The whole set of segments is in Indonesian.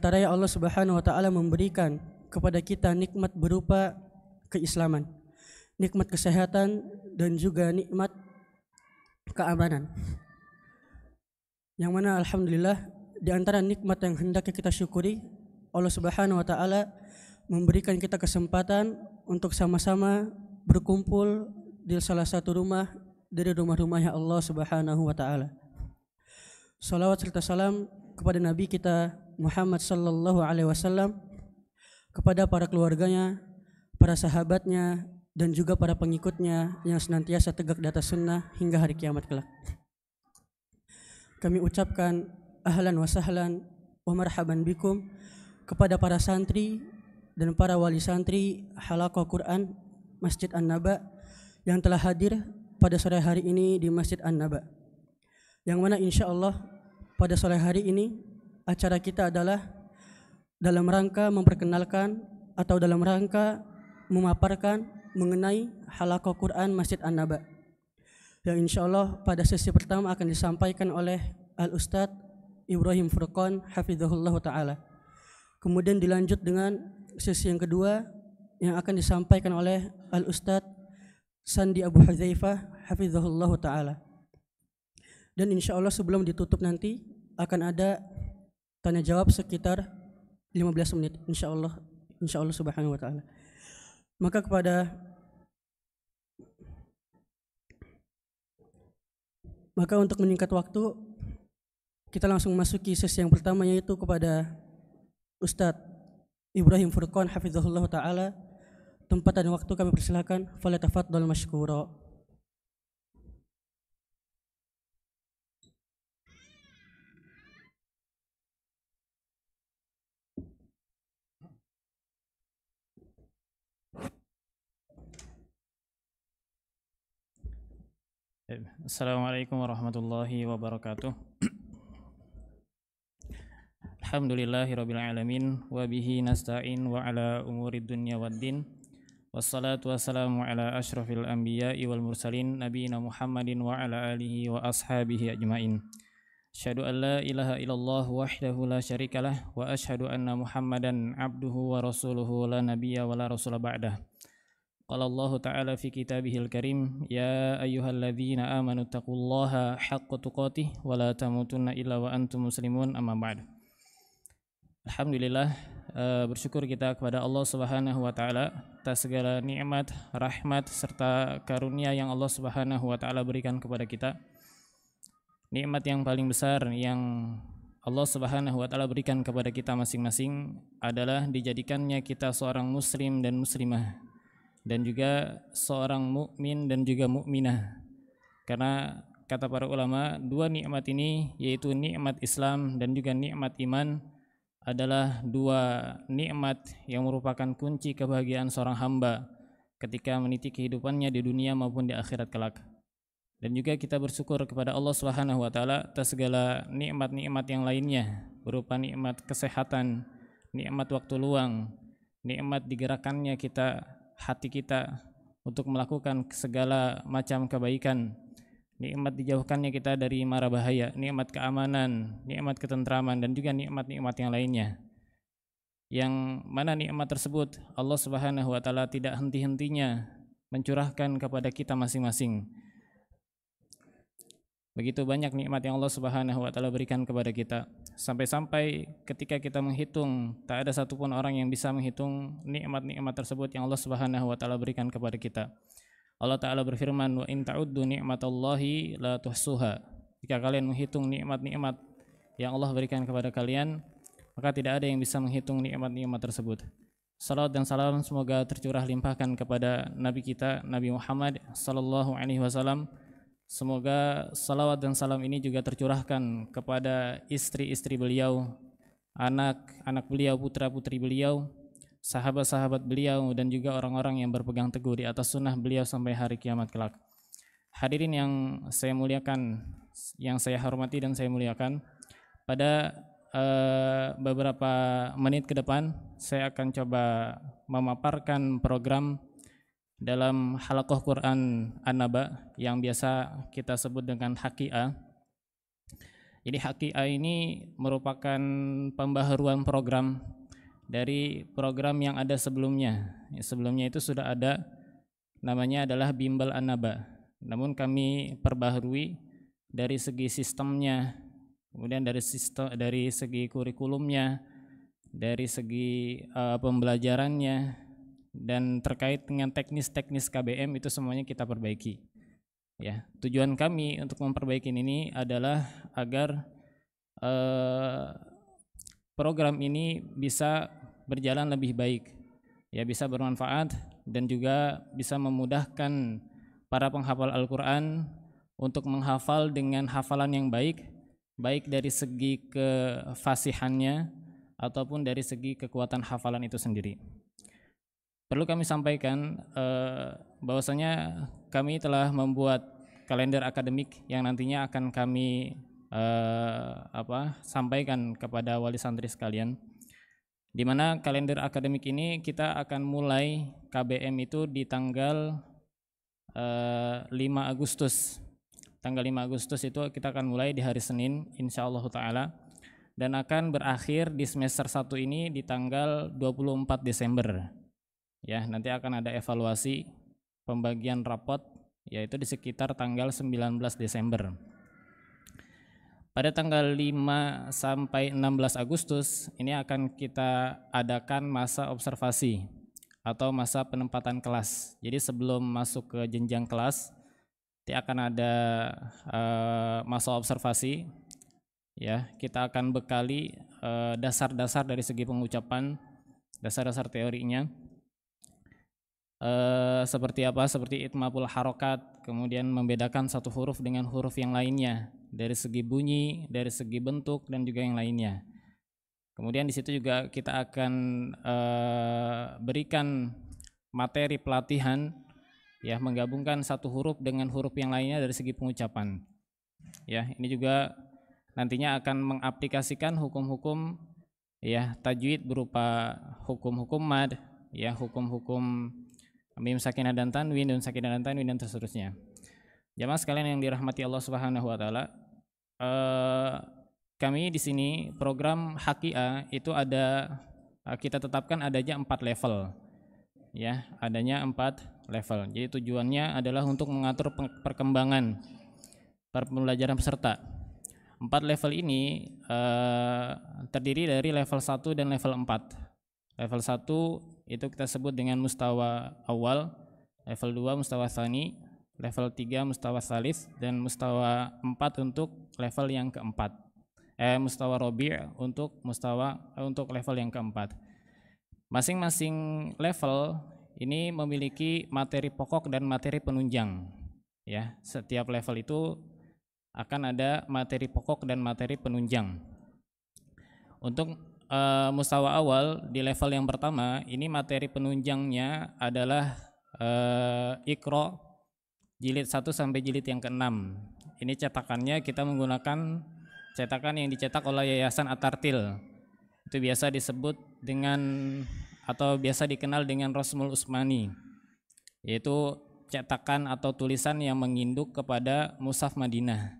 diantaranya Allah Subhanahu wa taala memberikan kepada kita nikmat berupa keislaman, nikmat kesehatan dan juga nikmat keamanan. Yang mana alhamdulillah di antara nikmat yang hendaknya kita syukuri, Allah Subhanahu wa taala memberikan kita kesempatan untuk sama-sama berkumpul di salah satu rumah dari rumah-rumahnya Allah Subhanahu wa taala. Salawat serta salam kepada Nabi kita Muhammad sallallahu alaihi wasallam, kepada para keluarganya, para sahabatnya dan juga para pengikutnya yang senantiasa tegak di atas sunnah hingga hari kiamat kelak. Kami ucapkan ahlan wa sahlan wa marhaban bikum kepada para santri dan para wali santri Halaqah Quran Masjid An-Naba yang telah hadir pada sore hari ini di Masjid An-Naba. Yang mana insyaallah pada sore hari ini acara kita adalah dalam rangka memperkenalkan atau dalam rangka memaparkan mengenai Halaqah Quran Masjid An-Naba, yang insyaallah pada sesi pertama akan disampaikan oleh Al-Ustadz Ibrahim Furqan hafizahullah ta'ala. Kemudian dilanjut dengan sesi yang kedua yang akan disampaikan oleh Al-Ustadz Sandi Abu Hudzaifah hafizahullah ta'ala. Dan insyaallah sebelum ditutup nanti akan ada tanya jawab sekitar 15 menit insyaallah subhanahu wa ta'ala. Maka untuk menyingkat waktu, kita langsung masuki sesi yang pertama, yaitu kepada Ustadz Ibrahim Furqan hafizahullah ta'ala. Tempat dan waktu kami persilakan, falyatafaddal mashkura. Assalamualaikum warahmatullahi wabarakatuh. Alhamdulillahirabbil alamin wa bihi nasta'in wa ala umurid dunya waddin. Wassalatu wassalamu ala asyrafil anbiya'i wal mursalin nabiyina Muhammadin wa ala alihi wa ashabihi ajmain. Asyhadu an la ilaha illallah wahdahu la syarikalah wa asyhadu anna Muhammadan abduhu wa rasuluhu la nabiyya wa la rasula ba'dah. Qala Allah Ta'ala fi kitabihil karim, ya ayyuhalladzina amanu taqullaha haqqa tuqatih wa la tamutunna illa wa antum muslimun, amma ba'd. Alhamdulillah, bersyukur kita kepada Allah Subhanahu wa taala atas segala nikmat, rahmat serta karunia yang Allah Subhanahu wa taala berikan kepada kita. Nikmat yang paling besar yang Allah Subhanahu wa taala berikan kepada kita masing-masing adalah dijadikannya kita seorang muslim dan muslimah, dan juga seorang mukmin dan juga mukminah. Karena kata para ulama, dua nikmat ini, yaitu nikmat Islam dan juga nikmat iman, adalah dua nikmat yang merupakan kunci kebahagiaan seorang hamba ketika meniti kehidupannya di dunia maupun di akhirat kelak. Dan juga kita bersyukur kepada Allah Subhanahu wa taala atas segala nikmat-nikmat yang lainnya, berupa nikmat kesehatan, nikmat waktu luang, nikmat digerakkannya hati kita untuk melakukan segala macam kebaikan, nikmat dijauhkannya kita dari mara bahaya, nikmat keamanan, nikmat ketentraman, dan juga nikmat-nikmat yang lainnya, yang mana nikmat tersebut Allah Subhanahu wa taala tidak henti-hentinya mencurahkan kepada kita masing-masing. Begitu banyak nikmat yang Allah Subhanahu wa taala berikan kepada kita, sampai-sampai ketika kita menghitung, tak ada satupun orang yang bisa menghitung nikmat-nikmat tersebut yang Allah Subhanahu wa taala berikan kepada kita. Allah Ta'ala berfirman, wa in ta'uddu ni'matallahi la tuhsuha. Jika kalian menghitung nikmat-nikmat yang Allah berikan kepada kalian, maka tidak ada yang bisa menghitung nikmat-nikmat tersebut. Salawat dan salam semoga tercurah limpahkan kepada Nabi kita, Nabi Muhammad sallallahu alaihi wasallam. Semoga salawat dan salam ini juga tercurahkan kepada istri-istri beliau, anak-anak beliau, putra-putri beliau, sahabat-sahabat beliau, dan juga orang-orang yang berpegang teguh di atas sunnah beliau sampai hari kiamat kelak. Hadirin yang saya muliakan, yang saya hormati dan saya muliakan, pada beberapa menit ke depan saya akan coba memaparkan program dalam Halaqah Quran An-Naba yang biasa kita sebut dengan HQA, Jadi HQA ini merupakan pembaharuan program dari program yang ada sebelumnya. Sebelumnya itu sudah ada, namanya adalah Bimbel An-Naba. Namun kami perbaharui dari segi sistemnya, kemudian dari segi kurikulumnya, dari segi pembelajarannya, dan terkait dengan teknis-teknis KBM itu semuanya kita perbaiki. Ya, tujuan kami untuk memperbaiki ini adalah agar program ini bisa berjalan lebih baik, ya, bisa bermanfaat dan juga bisa memudahkan para penghafal Al-Quran untuk menghafal dengan hafalan yang baik, baik dari segi kefasihannya ataupun dari segi kekuatan hafalan itu sendiri. Perlu kami sampaikan bahwasanya kami telah membuat kalender akademik yang nantinya akan kami sampaikan kepada wali santri sekalian. Di mana kalender akademik ini kita akan mulai KBM itu di tanggal 5 Agustus. Tanggal 5 Agustus itu kita akan mulai di hari Senin insyaallah taala dan akan berakhir di semester 1 ini di tanggal 24 Desember. Ya, nanti akan ada evaluasi pembagian rapot yaitu di sekitar tanggal 19 Desember. Pada tanggal 5 sampai 16 Agustus ini akan kita adakan masa observasi atau masa penempatan kelas. Jadi sebelum masuk ke jenjang kelas nanti akan ada masa observasi. Ya, kita akan bekali dasar-dasar dari segi pengucapan, dasar-dasar teorinya. Seperti apa? Seperti itmamul harokat, kemudian membedakan satu huruf dengan huruf yang lainnya dari segi bunyi, dari segi bentuk dan juga yang lainnya. Kemudian di situ juga kita akan berikan materi pelatihan, ya, menggabungkan satu huruf dengan huruf yang lainnya dari segi pengucapan. Ya, ini juga nantinya akan mengaplikasikan hukum-hukum, ya, tajwid berupa hukum-hukum mad, ya, hukum-hukum mim sakinah dan tanwin, nun sakinah dan tanwin dan seterusnya. Jamaah sekalian yang dirahmati Allah Subhanahu wa taala, kami di sini program HQA itu ada, kita tetapkan adanya 4 level. Ya, adanya 4 level. Jadi tujuannya adalah untuk mengatur perkembangan pembelajaran peserta. 4 level ini terdiri dari level 1 dan level 4. Level 1 itu kita sebut dengan mustawa awal, level 2 mustawa tsani, level 3 mustawa tsalits, dan mustawa 4 untuk level yang keempat. Mustawa rabi' untuk level yang keempat. Masing-masing level ini memiliki materi pokok dan materi penunjang. Ya, setiap level itu akan ada materi pokok dan materi penunjang. Untuk mustawa awal di level yang pertama ini materi penunjangnya adalah Iqra jilid 1 sampai jilid yang ke-6. Ini cetakannya kita menggunakan cetakan yang dicetak oleh Yayasan At-Tartil. Itu biasa disebut dengan atau biasa dikenal dengan Rasmul Usmani, yaitu cetakan atau tulisan yang menginduk kepada Mushaf Madinah.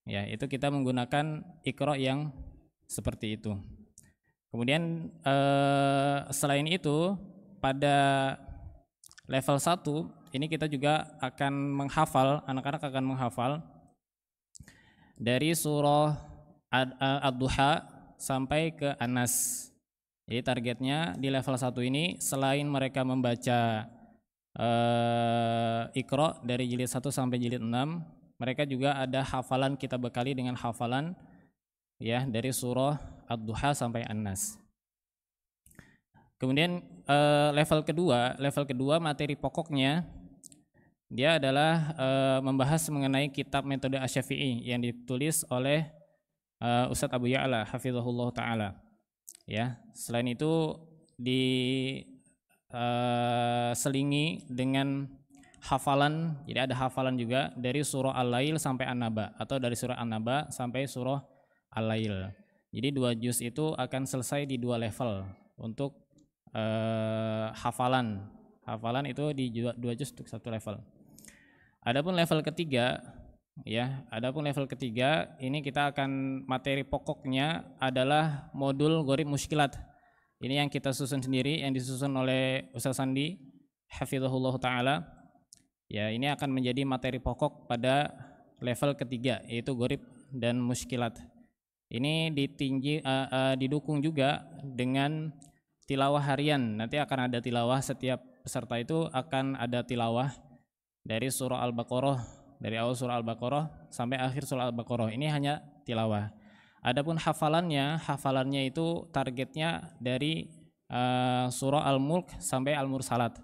Ya, itu kita menggunakan Iqra yang seperti itu. Kemudian selain itu pada level 1 ini kita juga akan menghafal, anak-anak akan menghafal dari surah Ad-Duha sampai ke An-Nas. Jadi targetnya di level 1 ini selain mereka membaca Iqra dari jilid 1 sampai jilid 6, mereka juga ada hafalan, kita bekali dengan hafalan, ya, dari surah Ad-Duha sampai An-Nas. Kemudian level kedua materi pokoknya dia adalah membahas mengenai kitab metode Asy-Syafi'i yang ditulis oleh Ustadz Abu Ya'la hafizahullah taala. Ya, selain itu diselingi dengan hafalan. Jadi ada hafalan juga dari surah Al-Lail sampai An-Naba atau dari surah An-Naba sampai surah Al-Lail. Jadi 2 juz itu akan selesai di 2 level untuk hafalan. Hafalan itu di 2 juz untuk 1 level. Adapun level ketiga Ya, adapun level ketiga ini kita akan materi pokoknya adalah modul gharib muskilat. Ini yang kita susun sendiri, yang disusun oleh Ustaz Sandi hafizahullah taala. Ya, ini akan menjadi materi pokok pada level ketiga, yaitu gharib dan muskilat. Ini didukung juga dengan tilawah harian. Nanti akan ada tilawah, setiap peserta itu akan ada tilawah dari surah Al-Baqarah, dari awal surah Al-Baqarah sampai akhir surah Al-Baqarah. Ini hanya tilawah. Adapun hafalannya itu targetnya dari surah Al-Mulk sampai Al-Mursalat.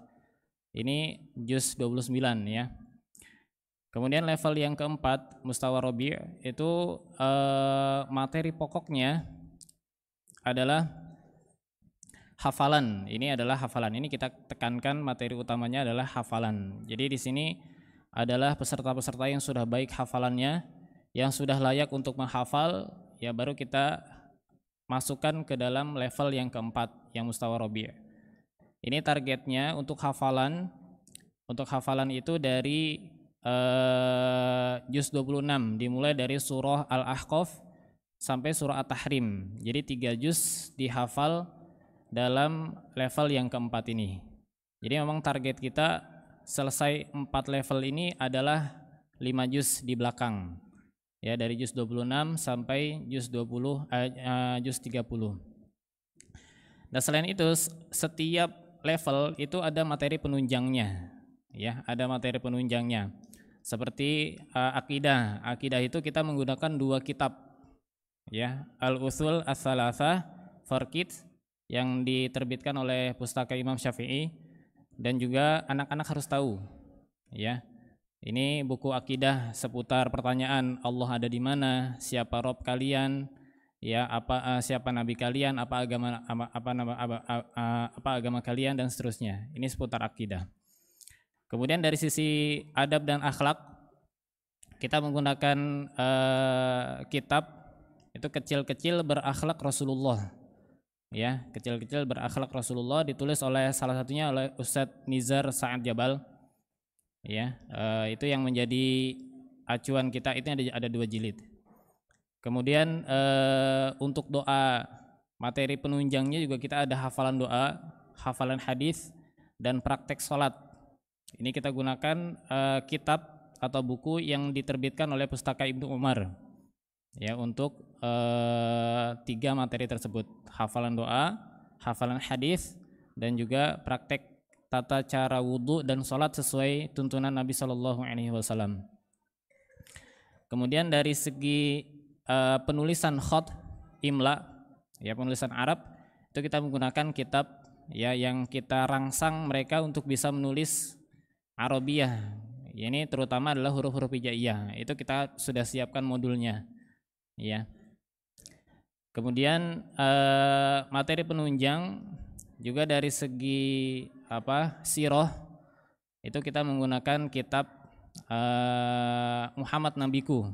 Ini juz 29 ya. Kemudian level yang keempat, Mustawa Rabi', itu materi pokoknya adalah hafalan. Ini adalah hafalan. Ini kita tekankan materi utamanya adalah hafalan. Jadi di sini adalah peserta-peserta yang sudah baik hafalannya, yang sudah layak untuk menghafal, ya baru kita masukkan ke dalam level yang keempat, yang Mustawa Rabi'. Ini targetnya untuk hafalan. Untuk hafalan itu dari juz 26, dimulai dari surah Al-Ahqaf sampai surah At-Tahrim. Jadi 3 juz dihafal dalam level yang keempat ini. Jadi memang target kita selesai 4 level ini adalah 5 juz di belakang. Ya, dari juz 26 sampai juz 30. Dan selain itu setiap level itu ada materi penunjangnya. Ya, ada materi penunjangnya. Seperti akidah. Akidah itu kita menggunakan 2 kitab. Ya, Al-Usul Ats-Tsalatsah Farqid yang diterbitkan oleh Pustaka Imam Syafi'i, dan juga anak-anak harus tahu. Ya. Ini buku akidah seputar pertanyaan Allah ada di mana, siapa Rob kalian, ya siapa nabi kalian, apa agama kalian, dan seterusnya. Ini seputar akidah. Kemudian dari sisi adab dan akhlak, kita menggunakan kitab itu kecil-kecil berakhlak Rasulullah. Ya, kecil-kecil berakhlak Rasulullah, ditulis oleh salah satunya oleh Ustadz Nizar Sa'ad Jabal. Ya, itu yang menjadi acuan kita. Itu ada 2 jilid. Kemudian untuk doa, materi penunjangnya juga kita ada hafalan doa, hafalan hadis, dan praktek sholat. Ini kita gunakan kitab atau buku yang diterbitkan oleh Pustaka Ibnu Umar. Ya, untuk 3 materi tersebut, hafalan doa, hafalan hadis, dan juga praktek tata cara wudhu dan sholat sesuai tuntunan Nabi SAW. Kemudian dari segi penulisan khat, imla, ya penulisan Arab, itu kita menggunakan kitab ya yang kita rangsang mereka untuk bisa menulis Arabiyah. Ini terutama adalah huruf-huruf hijaiyah. Itu kita sudah siapkan modulnya. Ya. Kemudian materi penunjang juga dari segi sirah, itu kita menggunakan kitab Muhammad Nabiku.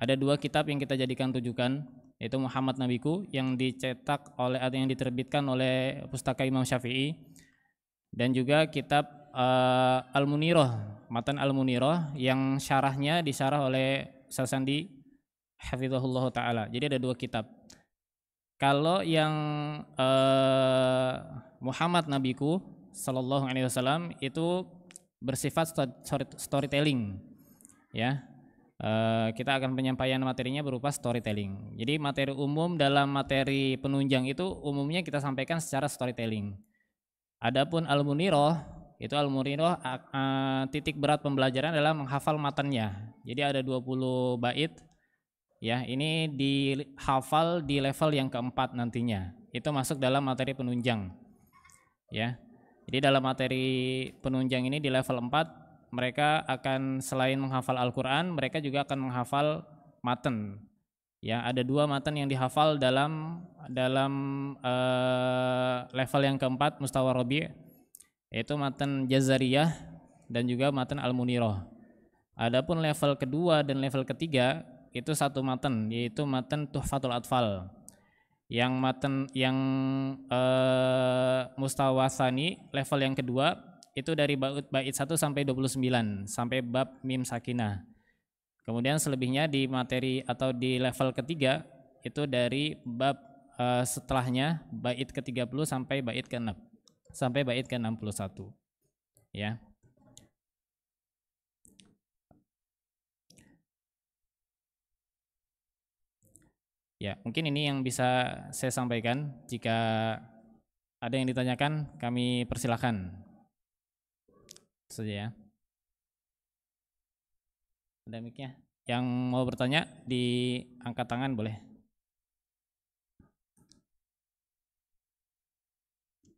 Ada 2 kitab yang kita jadikan rujukan, yaitu Muhammad Nabiku yang dicetak oleh atau yang diterbitkan oleh Pustaka Imam Syafi'i, dan juga kitab Al-Munirah, Matan Al-Munirah yang syarahnya disyarah oleh Ustaz Sandi hafizahullah taala. Jadi ada 2 kitab. Kalau yang Muhammad Nabiku sallallahu alaihi wasallam itu bersifat storytelling. Ya. Kita akan penyampaian materinya berupa storytelling. Jadi materi umum dalam materi penunjang itu umumnya kita sampaikan secara storytelling. Adapun Al-Munirah, itu Al-Munirah titik berat pembelajaran adalah menghafal matannya. Jadi ada 20 bait. Ya, ini dihafal di level yang keempat nantinya. Itu masuk dalam materi penunjang. Ya. Jadi dalam materi penunjang ini di level 4, mereka akan selain menghafal Al-Qur'an, mereka juga akan menghafal matan. Ya, ada 2 matan yang dihafal dalam level yang keempat Mustawa Rabi', yaitu matan Jazariyah dan juga matan Al-Munirah. Adapun level kedua dan level ketiga itu 1 matan, yaitu matan Tuhfatul Atfal. Yang matan yang Mustawa Tsani level yang kedua itu dari bait 1 sampai 29 sampai bab mim sakinah. Kemudian selebihnya di materi atau di level ketiga itu dari bab setelahnya bait ke-30 sampai bait ke-6 sampai bait ke-61 ya. Ya, mungkin ini yang bisa saya sampaikan. Jika ada yang ditanyakan, kami persilahkan. Itu saja ya. Ada mic-nya. Yang mau bertanya diangkat tangan boleh.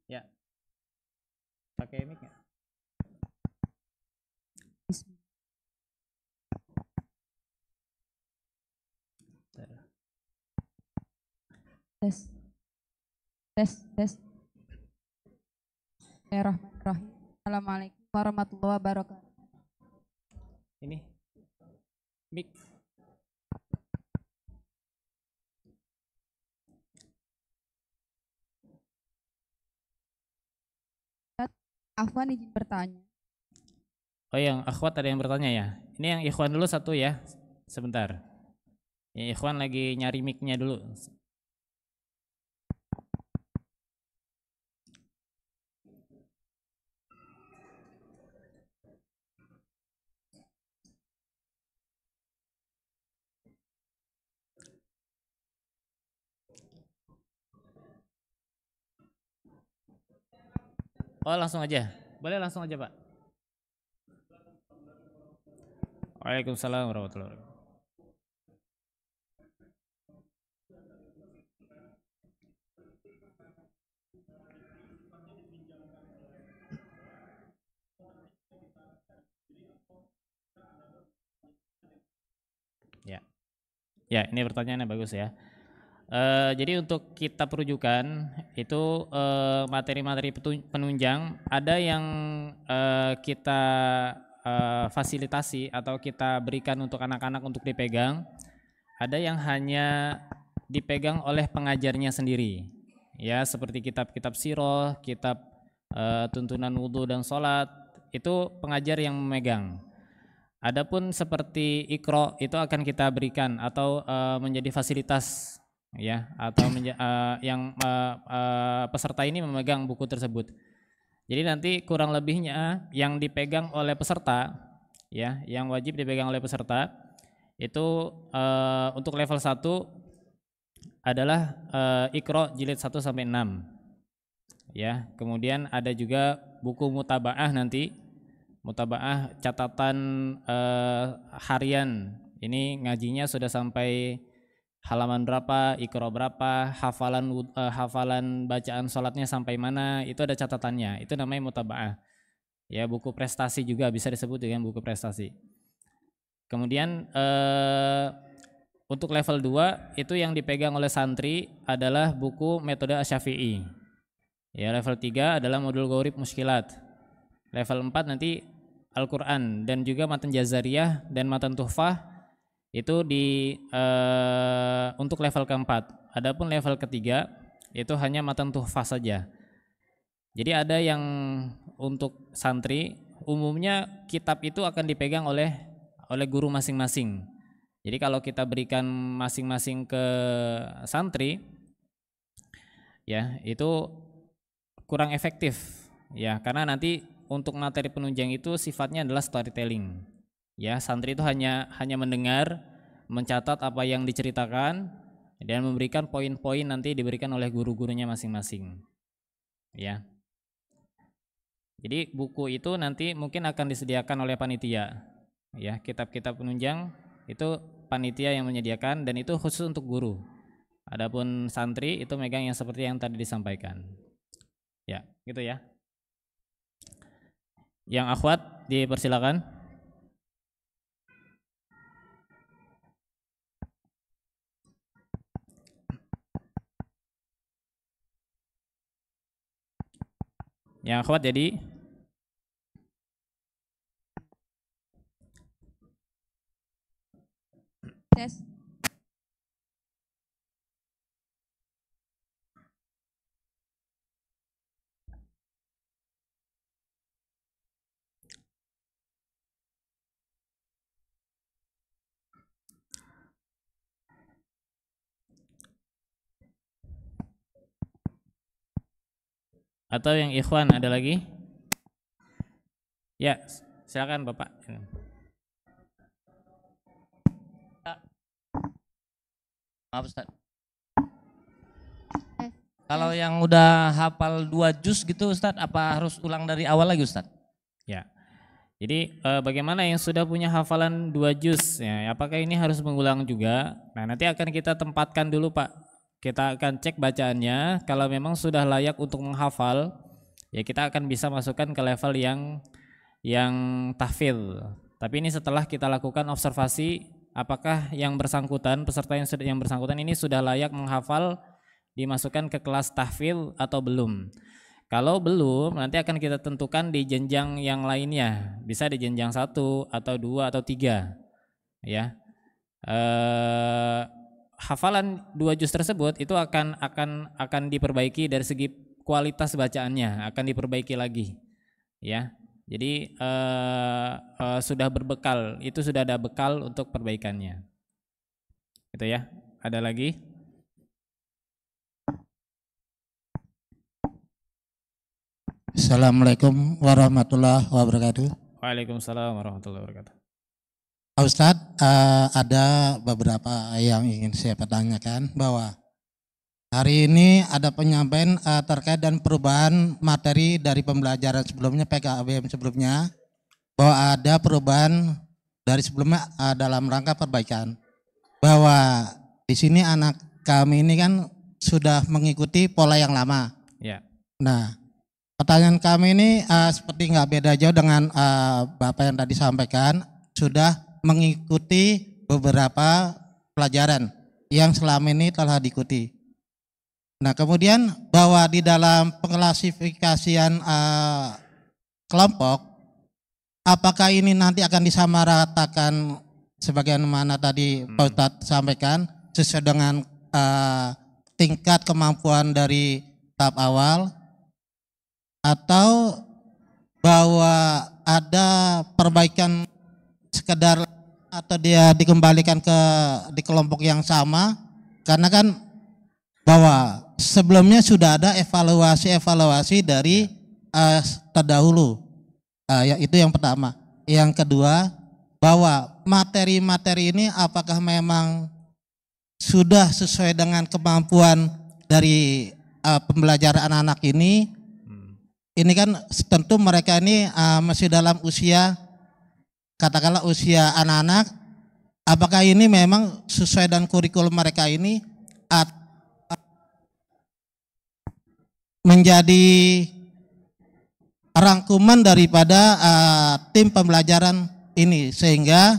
Ya. Pakai mic nggak? Tes, tes, tes. Bismillahirrahmanirrahim. Assalamualaikum warahmatullahi wabarakatuh. Ini mic. Afwan izin bertanya. Oh, yang akhwat ada yang bertanya ya. Ini yang ikhwan dulu satu ya. Sebentar. Ya, ikhwan lagi nyari mic-nya dulu. Oh, langsung aja. Boleh langsung aja, Pak. Waalaikumsalam warahmatullahi wabarakatuh. Ya. Ya, ini pertanyaannya bagus ya. Jadi untuk kitab rujukan itu materi-materi penunjang ada yang kita fasilitasi atau kita berikan untuk anak-anak untuk dipegang, ada yang hanya dipegang oleh pengajarnya sendiri, ya seperti kitab-kitab sirah, kitab tuntunan wudhu dan sholat itu pengajar yang memegang. Adapun seperti Iqra itu akan kita berikan atau menjadi fasilitas ya atau yang peserta ini memegang buku tersebut. Jadi nanti kurang lebihnya yang dipegang oleh peserta ya, yang wajib dipegang oleh peserta itu untuk level 1 adalah Iqra jilid 1 sampai 6. Ya, kemudian ada juga buku mutabaah nanti. Mutabaah catatan harian. Ini ngajinya sudah sampai halaman berapa, Iqra berapa, hafalan bacaan sholatnya sampai mana, itu ada catatannya. Itu namanya mutabaah. Ya, buku prestasi juga bisa disebut dengan buku prestasi. Kemudian untuk level 2 itu yang dipegang oleh santri adalah buku metode Asy-Syafi'i. Ya, level 3 adalah modul Ghaurib Muskilat. Level 4 nanti Al-Quran dan juga matan Jazariyah dan matan Tuhfah itu untuk level keempat. Adapun level ketiga itu hanya matan Tuhfah saja. Jadi ada yang untuk santri umumnya kitab itu akan dipegang oleh guru masing-masing. Jadi kalau kita berikan masing-masing ke santri ya itu kurang efektif ya, karena nanti untuk materi penunjang itu sifatnya adalah storytelling. Ya, santri itu hanya mendengar, mencatat apa yang diceritakan dan memberikan poin-poin nanti diberikan oleh guru-gurunya masing-masing. Ya. Jadi buku itu nanti mungkin akan disediakan oleh panitia. Ya, kitab-kitab penunjang itu panitia yang menyediakan dan itu khusus untuk guru. Adapun santri itu megang yang seperti yang tadi disampaikan. Ya, gitu ya. Yang akhwat dipersilakan. Yang akhwat jadi Tes. Atau yang ikhwan ada lagi? Ya, silakan Bapak. Maaf Ustaz. Kalau yang udah hafal 2 juz gitu Ustaz, apa harus ulang dari awal lagi Ustaz? Ya. Jadi bagaimana yang sudah punya hafalan 2 juz ya, apakah ini harus mengulang juga? Nah, nanti akan kita tempatkan dulu Pak. Kita akan cek bacaannya, kalau memang sudah layak untuk menghafal, ya kita akan bisa masukkan ke level yang tahfidz. Tapi ini setelah kita lakukan observasi apakah yang bersangkutan, peserta yang bersangkutan ini sudah layak menghafal dimasukkan ke kelas tahfidz atau belum. Kalau belum, nanti akan kita tentukan di jenjang yang lainnya, bisa di jenjang 1 atau 2 atau 3 ya. Hafalan 2 juz tersebut itu akan diperbaiki dari segi kualitas bacaannya, akan diperbaiki lagi ya. Jadi sudah berbekal, itu sudah ada bekal untuk perbaikannya. Itu ya. Ada lagi? Assalamualaikum warahmatullahi wabarakatuh. Waalaikumsalam warahmatullahi wabarakatuh. Ustadz, ada beberapa yang ingin saya pertanyakan, bahwa hari ini ada penyampaian terkait dan perubahan materi dari pembelajaran sebelumnya, PKBM sebelumnya, bahwa ada perubahan dari sebelumnya dalam rangka perbaikan. Bahwa di sini anak kami ini kan sudah mengikuti pola yang lama. Ya. Nah, pertanyaan kami ini seperti nggak beda jauh dengan Bapak yang tadi sampaikan, sudah mengikuti beberapa pelajaran yang selama ini telah diikuti. Nah, kemudian bahwa di dalam pengklasifikasian kelompok, apakah ini nanti akan disamaratakan sebagaimana tadi Pak Ustadz sampaikan sesuai dengan tingkat kemampuan dari tahap awal, atau bahwa ada perbaikan sekedar atau dia dikembalikan di kelompok yang sama, karena kan bahwa sebelumnya sudah ada evaluasi dari terdahulu. Itu yang pertama. Yang kedua, bahwa materi-materi ini apakah memang sudah sesuai dengan kemampuan dari pembelajaran anak-anak ini. Ini kan tentu mereka ini masih dalam usia, katakanlah usia anak-anak, apakah ini memang sesuai dengan kurikulum mereka ini menjadi rangkuman daripada tim pembelajaran ini, sehingga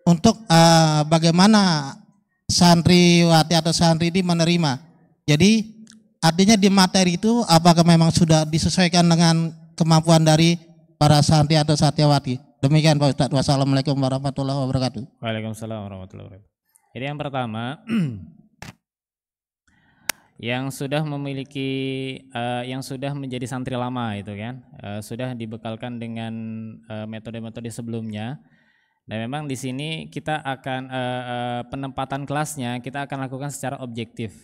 untuk bagaimana santriwati atau santri ini menerima. Jadi artinya di materi itu apakah memang sudah disesuaikan dengan kemampuan dari para santri atau santriwati. Demikian Pak Ustadz. Wassalamualaikum warahmatullahi wabarakatuh. Waalaikumsalam warahmatullahi wabarakatuh. Jadi yang pertama, yang sudah memiliki, yang sudah menjadi santri lama itu kan, sudah dibekalkan dengan metode-metode sebelumnya. Dan memang di sini kita akan penempatan kelasnya kita akan lakukan secara objektif.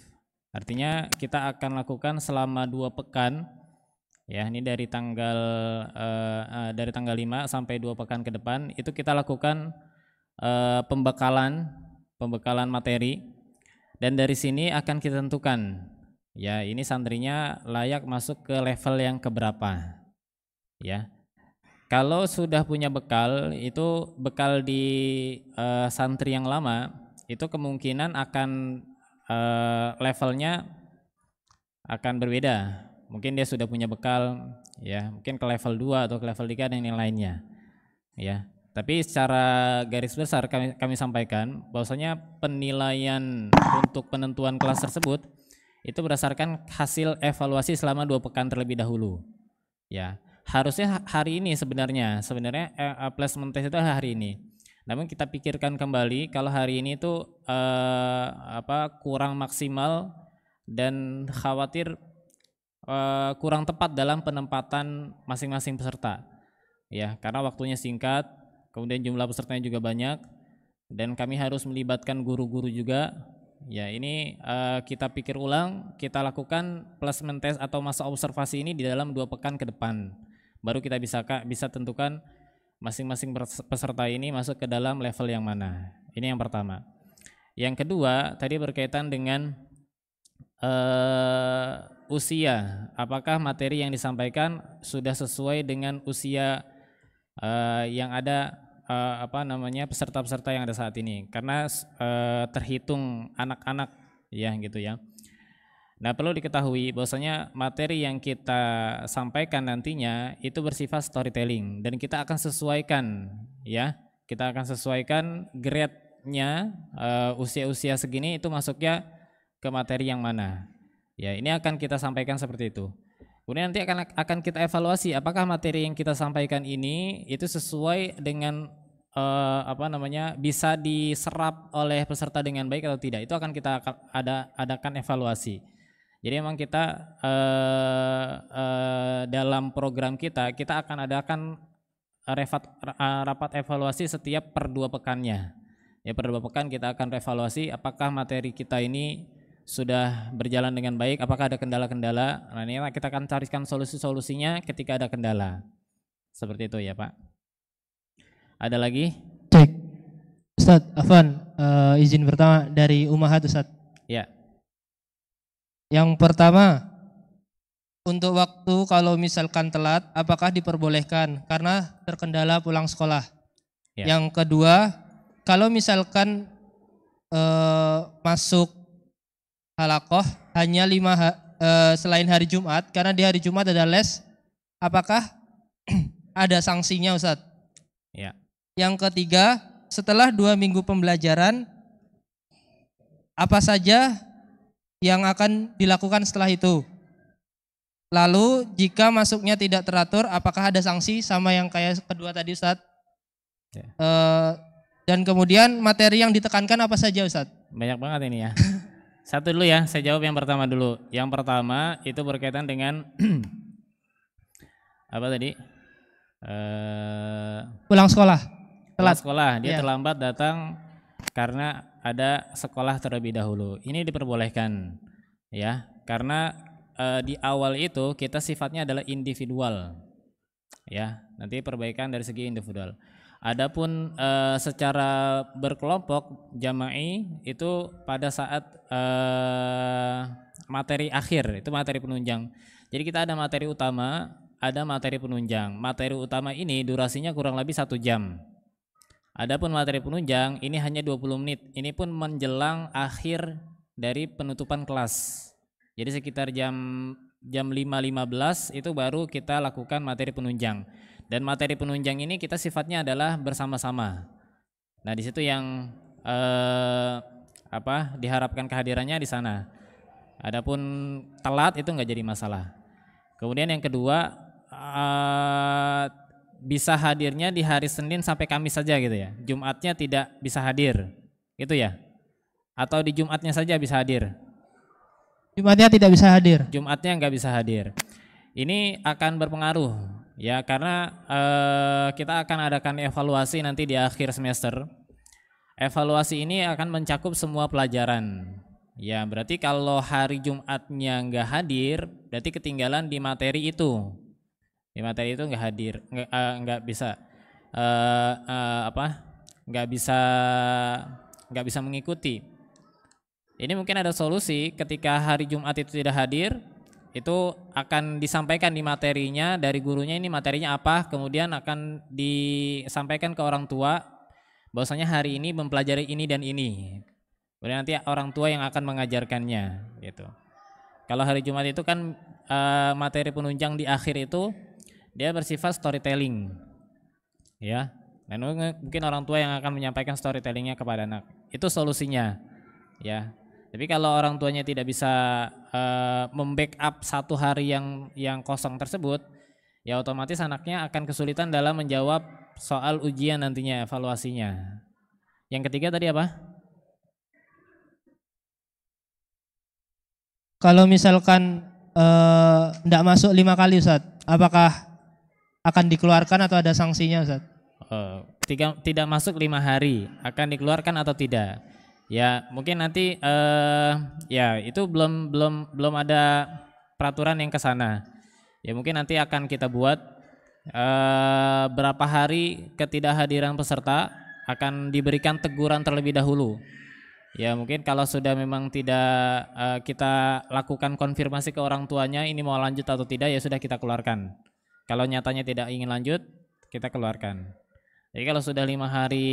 Artinya kita akan lakukan selama 2 pekan. Ya, ini dari tanggal 5 sampai 2 pekan ke depan itu kita lakukan pembekalan materi, dan dari sini akan kita tentukan ya ini santrinya layak masuk ke level yang keberapa. Ya, kalau sudah punya bekal, itu bekal di santri yang lama itu kemungkinan akan levelnya akan berbeda. Mungkin dia sudah punya bekal ya, mungkin ke level 2 atau ke level 3 dan yang lainnya. Ya. Tapi secara garis besar kami sampaikan bahwasanya penilaian untuk penentuan kelas tersebut itu berdasarkan hasil evaluasi selama 2 pekan terlebih dahulu. Ya. Harusnya hari ini sebenarnya placement test itu hari ini. Namun kita pikirkan kembali kalau hari ini itu kurang maksimal dan khawatir kurang tepat dalam penempatan masing-masing peserta. Ya, karena waktunya singkat, kemudian jumlah pesertanya juga banyak, dan kami harus melibatkan guru-guru juga Ya, ini kita pikir ulang, kita lakukan placement test atau masa observasi ini di dalam 2 pekan ke depan. Baru kita bisa tentukan masing-masing peserta ini masuk ke dalam level yang mana. Ini yang pertama. Yang kedua, tadi berkaitan dengan usia. Apakah materi yang disampaikan sudah sesuai dengan usia yang ada peserta-peserta yang ada saat ini, karena terhitung anak-anak ya gitu ya. Nah, perlu diketahui bahwasanya materi yang kita sampaikan nantinya itu bersifat storytelling dan kita akan sesuaikan ya. Kita akan sesuaikan grade-nya usia-usia segini itu masuknya ke materi yang mana. Ya, ini akan kita sampaikan seperti itu. Kemudian nanti akan kita evaluasi apakah materi yang kita sampaikan ini itu sesuai dengan bisa diserap oleh peserta dengan baik atau tidak. Itu akan kita adakan evaluasi. Jadi memang kita dalam program kita akan adakan rapat evaluasi setiap per 2 pekannya. Ya, per 2 pekan kita akan evaluasi apakah materi kita ini sudah berjalan dengan baik, apakah ada kendala-kendala. Nah, ini kita akan carikan solusi-solusinya ketika ada kendala. Seperti itu ya Pak. Ada lagi? Cek. Ustadz, Afwan, izin pertama dari Umahat Ustadz. Ya. Yang pertama, untuk waktu kalau misalkan telat, apakah diperbolehkan karena terkendala pulang sekolah? Ya. Yang kedua, kalau misalkan masuk halakoh hanya selain hari Jumat, karena di hari Jumat ada les, apakah ada sanksinya Ustadz? Ya. Yang ketiga, setelah 2 minggu pembelajaran, apa saja yang akan dilakukan setelah itu? Lalu jika masuknya tidak teratur, apakah ada sanksi sama yang kayak kedua tadi Ustadz? Ya. Dan kemudian materi yang ditekankan apa saja Ustadz? Banyak banget ini ya. Satu dulu ya, saya jawab yang pertama dulu. Yang pertama itu berkaitan dengan apa tadi? Pulang sekolah. Telat sekolah, dia Ya. terlambat datang karena ada sekolah terlebih dahulu. Ini diperbolehkan ya, karena di awal itu kita sifatnya adalah individual. Ya, nanti perbaikan dari segi individual. Adapun secara berkelompok jama'i itu pada saat materi akhir, itu materi penunjang. Jadi kita ada materi utama, ada materi penunjang. Materi utama ini durasinya kurang lebih 1 jam. Adapun materi penunjang ini hanya 20 menit. Ini pun menjelang akhir dari penutupan kelas. Jadi sekitar jam 5.15 itu baru kita lakukan materi penunjang. Dan materi penunjang ini kita sifatnya adalah bersama-sama. Nah, di situ yang diharapkan kehadirannya di sana. Adapun telat itu nggak jadi masalah. Kemudian yang kedua, bisa hadirnya di hari Senin sampai Kamis saja gitu ya. Jumatnya tidak bisa hadir, gitu ya? Atau di Jumatnya saja bisa hadir? Jumatnya tidak bisa hadir. Jumatnya nggak bisa hadir. Ini akan berpengaruh ya, karena kita akan adakan evaluasi nanti di akhir semester. Evaluasi ini akan mencakup semua pelajaran. Ya, berarti kalau hari Jumatnya nggak hadir, berarti ketinggalan di materi itu. Di materi itu nggak hadir, nggak bisa nggak bisa mengikuti. Ini mungkin ada solusi ketika hari Jumat itu tidak hadir, itu akan disampaikan di materinya dari gurunya, ini materinya apa, kemudian akan disampaikan ke orang tua bahwasanya hari ini mempelajari ini dan ini. Kemudian nanti orang tua yang akan mengajarkannya gitu. Kalau hari Jumat itu kan materi penunjang di akhir itu dia bersifat storytelling. Ya. Dan mungkin orang tua yang akan menyampaikan storytellingnya kepada anak. Itu solusinya. Ya. Tapi kalau orang tuanya tidak bisa membackup 1 hari yang kosong tersebut, ya otomatis anaknya akan kesulitan dalam menjawab soal ujian nantinya, evaluasinya. Yang ketiga tadi apa? Kalau misalkan tidak masuk 5 kali Ustadz, apakah akan dikeluarkan atau ada sanksinya Ustadz? Tidak masuk 5 hari akan dikeluarkan atau tidak? Ya, mungkin nanti ya itu belum ada peraturan yang ke sana. Ya mungkin nanti akan kita buat berapa hari ketidakhadiran peserta akan diberikan teguran terlebih dahulu. Ya mungkin kalau sudah memang tidak kita lakukan konfirmasi ke orang tuanya ini mau lanjut atau tidak, ya sudah kita keluarkan. Kalau nyatanya tidak ingin lanjut, kita keluarkan. Jadi kalau sudah 5 hari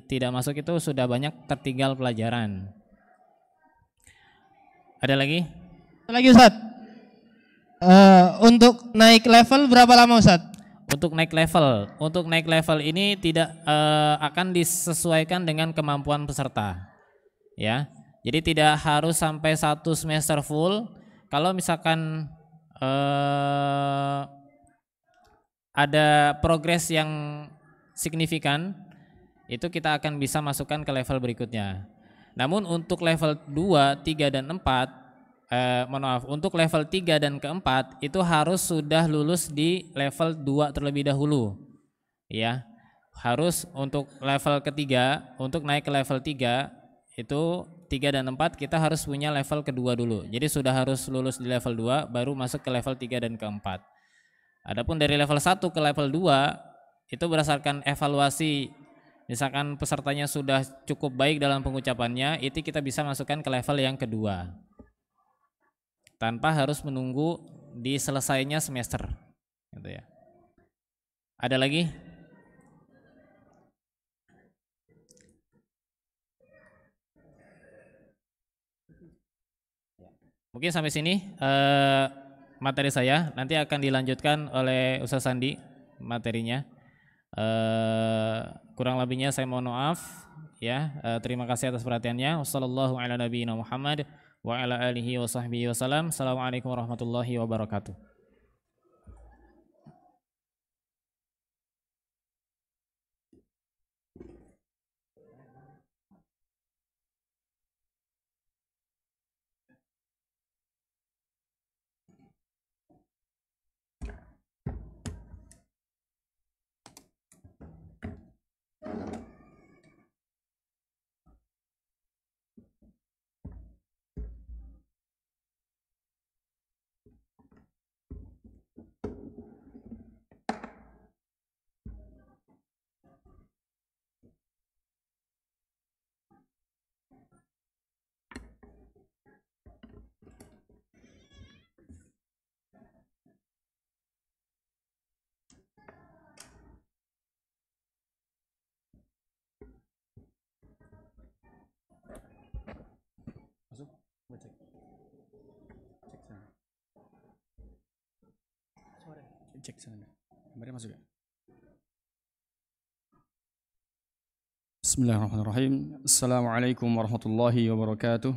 tidak masuk itu sudah banyak tertinggal pelajaran. Ada lagi? Lagi Ustaz. Untuk naik level berapa lama Ustaz? Untuk naik level ini tidak akan disesuaikan dengan kemampuan peserta. Ya, jadi tidak harus sampai 1 semester full. Kalau misalkan ada progres yang signifikan, itu kita akan bisa masukkan ke level berikutnya. Namun untuk level 2, 3 dan 4, untuk level 3 dan keempat itu harus sudah lulus di level 2 terlebih dahulu. Ya, harus untuk level ketiga, untuk naik ke level 3 itu 3 dan 4 kita harus punya level kedua dulu. Jadi sudah harus lulus di level 2 baru masuk ke level 3 dan keempat. Adapun dari level 1 ke level 2 itu berdasarkan evaluasi, misalkan pesertanya sudah cukup baik dalam pengucapannya, itu kita bisa masukkan ke level yang kedua tanpa harus menunggu diselesainya semester gitu ya. Ada lagi? Mungkin sampai sini materi saya, nanti akan dilanjutkan oleh Ustaz Sandi materinya. Kurang lebihnya saya mohon maaf ya. Terima kasih atas perhatiannya. Wassallallahu ala nabiyina Muhammad wa ala alihi wa sahbihi wasallam. Assalamualaikum warahmatullahi wabarakatuh. Cek sana. Gambarnya masuk ya? Bismillahirrahmanirrahim. Assalamualaikum warahmatullahi wabarakatuh.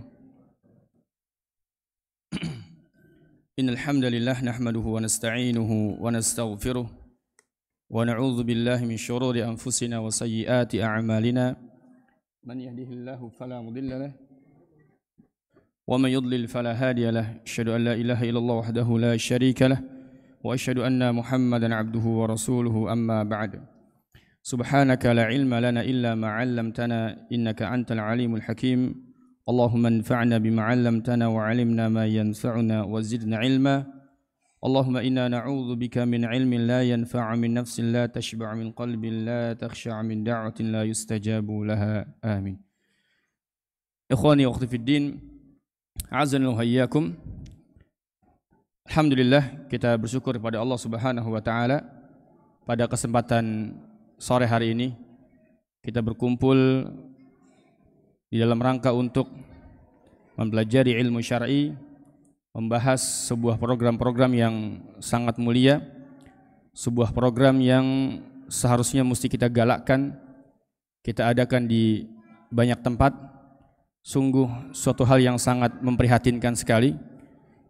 Innal hamdalillah nahmaduhu wa nasta'inuhu wa nastaghfiruh wa na'udzu billahi min shururi anfusina wa sayyiati a'malina. Man yahdihillahu fala mudilla lahu wa man yudlil fala hadiya lahu. Asyhadu an la ilaha illallah wahdahu la syarika lahu wa asyhadu anna Muhammadan abduhu wa rasuluhu amma ba'd. Subhanaka la ilma lana illa ma 'allamtana innaka antal alimul hakim. Allahumma anfa'na bima 'allamtana wa 'allimna ma yanfa'una wa zidna 'ilma. Allahumma inna na'udzu bika min 'ilmin la yanfa'u min nafsin la tashba'u min qalbin la takhsha'a min da'watin la yustajabu laha. Amin. Ikhwani wa akhwati fid din, a'azzani wa iyyakum. Alhamdulillah, kita bersyukur kepada Allah Subhanahu wa taala pada kesempatan sore hari ini kita berkumpul di dalam rangka untuk mempelajari ilmu syar'i, membahas sebuah program-program yang sangat mulia, sebuah program yang seharusnya mesti kita galakkan, kita adakan di banyak tempat. Sungguh suatu hal yang sangat memprihatinkan sekali.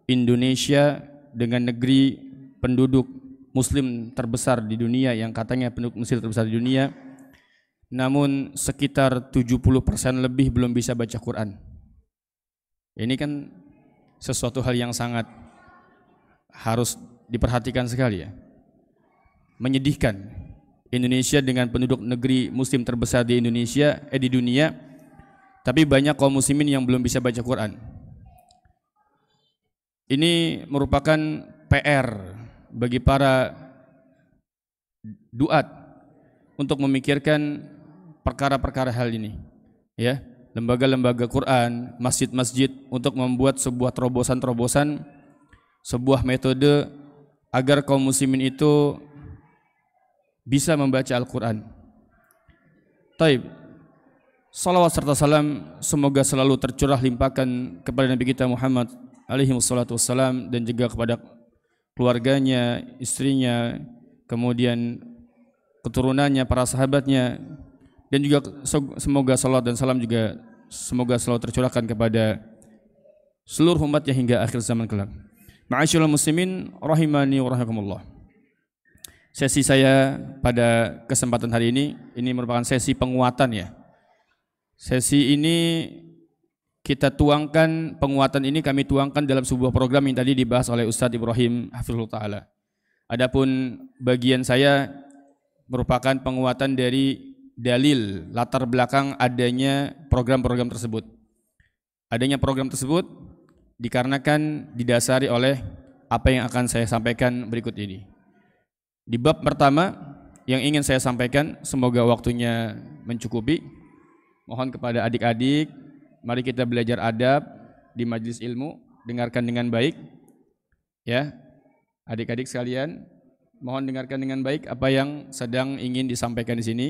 Indonesia dengan negeri penduduk muslim terbesar di dunia, yang katanya penduduk muslim terbesar di dunia, namun sekitar 70% lebih belum bisa baca Quran. Ini kan sesuatu hal yang sangat harus diperhatikan sekali ya. Menyedihkan. Indonesia dengan penduduk negeri muslim terbesar di Indonesia di dunia tapi banyak kaum muslimin yang belum bisa baca Quran. Ini merupakan PR bagi para duat untuk memikirkan perkara-perkara hal ini, ya, lembaga-lembaga Quran, masjid-masjid untuk membuat sebuah terobosan-terobosan, sebuah metode agar kaum muslimin itu bisa membaca Al-Quran. Taib, salawat serta salam semoga selalu tercurah limpahkan kepada Nabi kita Muhammad alaihi wassalatu wassalam, dan juga kepada keluarganya, istrinya, kemudian keturunannya, para sahabatnya, dan juga semoga salawat dan salam juga semoga selalu tercurahkan kepada seluruh umatnya hingga akhir zaman kelak. Ma'asyiral muslimin rahimani wa rahimakumullah. Sesi saya pada kesempatan hari ini merupakan sesi penguatan, ya. Sesi ini kita tuangkan, penguatan ini kami tuangkan dalam sebuah program yang tadi dibahas oleh Ustadz Ibrahim Hafizullah Ta'ala. Adapun bagian saya merupakan penguatan dari dalil latar belakang adanya program-program tersebut. Adanya program tersebut dikarenakan didasari oleh apa yang akan saya sampaikan berikut ini. Di bab pertama yang ingin saya sampaikan, semoga waktunya mencukupi. Mohon kepada adik-adik, mari kita belajar adab di majelis ilmu, dengarkan dengan baik, ya. Adik-adik sekalian, mohon dengarkan dengan baik apa yang sedang ingin disampaikan di sini.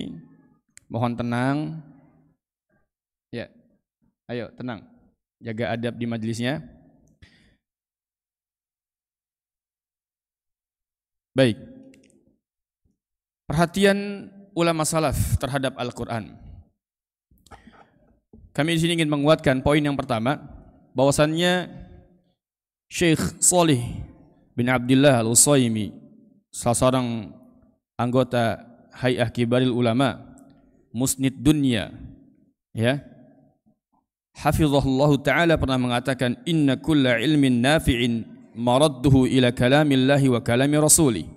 Mohon tenang, ya. Ayo tenang, jaga adab di majelisnya. Baik, perhatian ulama salaf terhadap Al-Quran. Kami di sini ingin menguatkan poin yang pertama, bahwasannya Syekh Shalih bin Abdullah Al-Utsaimin, salah seorang anggota Hay'ah Kibaril Ulama, Musnid Dunya, ya, hafizahullah ta'ala, pernah mengatakan, inna kulla ilmin nafi'in maradduhu ila kalamillahi wa kalami rasuli.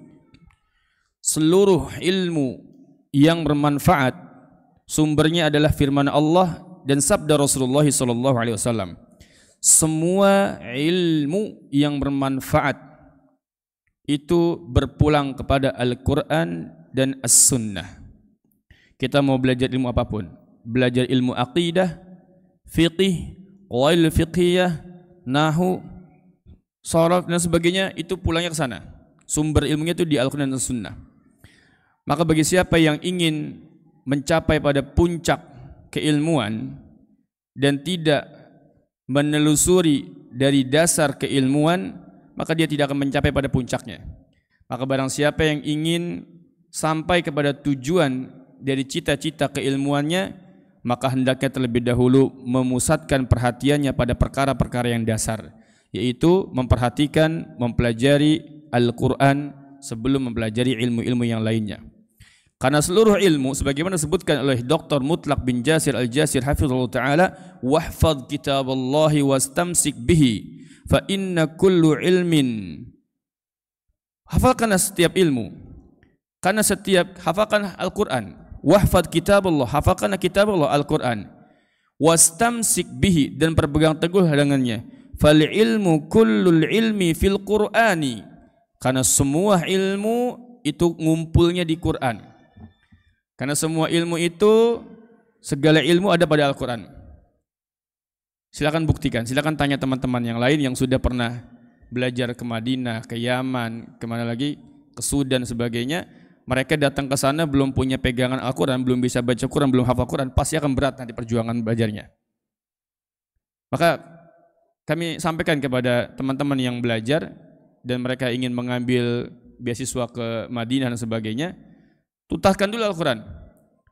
Seluruh ilmu yang bermanfaat sumbernya adalah firman Allah dan sabda Rasulullah SAW. Semua ilmu yang bermanfaat itu berpulang kepada Al-Quran dan As-Sunnah. Kita mau belajar ilmu apapun, belajar ilmu aqidah, fiqih, qawaid fiqhiyah, nahu, sharaf dan sebagainya, itu pulangnya ke sana. Sumber ilmunya itu di Al-Quran dan As-Sunnah. Maka bagi siapa yang ingin mencapai pada puncak keilmuan dan tidak menelusuri dari dasar keilmuan, maka dia tidak akan mencapai pada puncaknya. Maka barang siapa yang ingin sampai kepada tujuan dari cita-cita keilmuannya, maka hendaknya terlebih dahulu memusatkan perhatiannya pada perkara-perkara yang dasar, yaitu memperhatikan, mempelajari Al-Quran sebelum mempelajari ilmu-ilmu yang lainnya. Karena seluruh ilmu, sebagaimana disebutkan oleh Dr. Mutlaq bin Jasir Al-Jasir hafizahullah ta'ala, wahfadz kitaballahi wastamsik bihi fa inna kullu ilmin, hafalkanlah setiap ilmu, karena setiap, hafalkan Al-Quran, wahfadz kitaballah, hafalkanlah kitab Allah Al-Quran, wastamsik bihi, dan berpegang teguh dengannya, fal ilmu kullul ilmi fil Qur'ani, karena semua ilmu itu ngumpulnya di Quran. Karena semua ilmu itu, segala ilmu ada pada Al-Quran. Silakan buktikan, silakan tanya teman-teman yang lain yang sudah pernah belajar ke Madinah, ke Yaman, kemana lagi, ke Sudan sebagainya. Mereka datang ke sana belum punya pegangan Al-Quran, belum bisa baca Quran, belum hafal Quran, pasti akan berat nanti perjuangan belajarnya. Maka kami sampaikan kepada teman-teman yang belajar dan mereka ingin mengambil beasiswa ke Madinah dan sebagainya, tuntaskan dulu Al-Quran,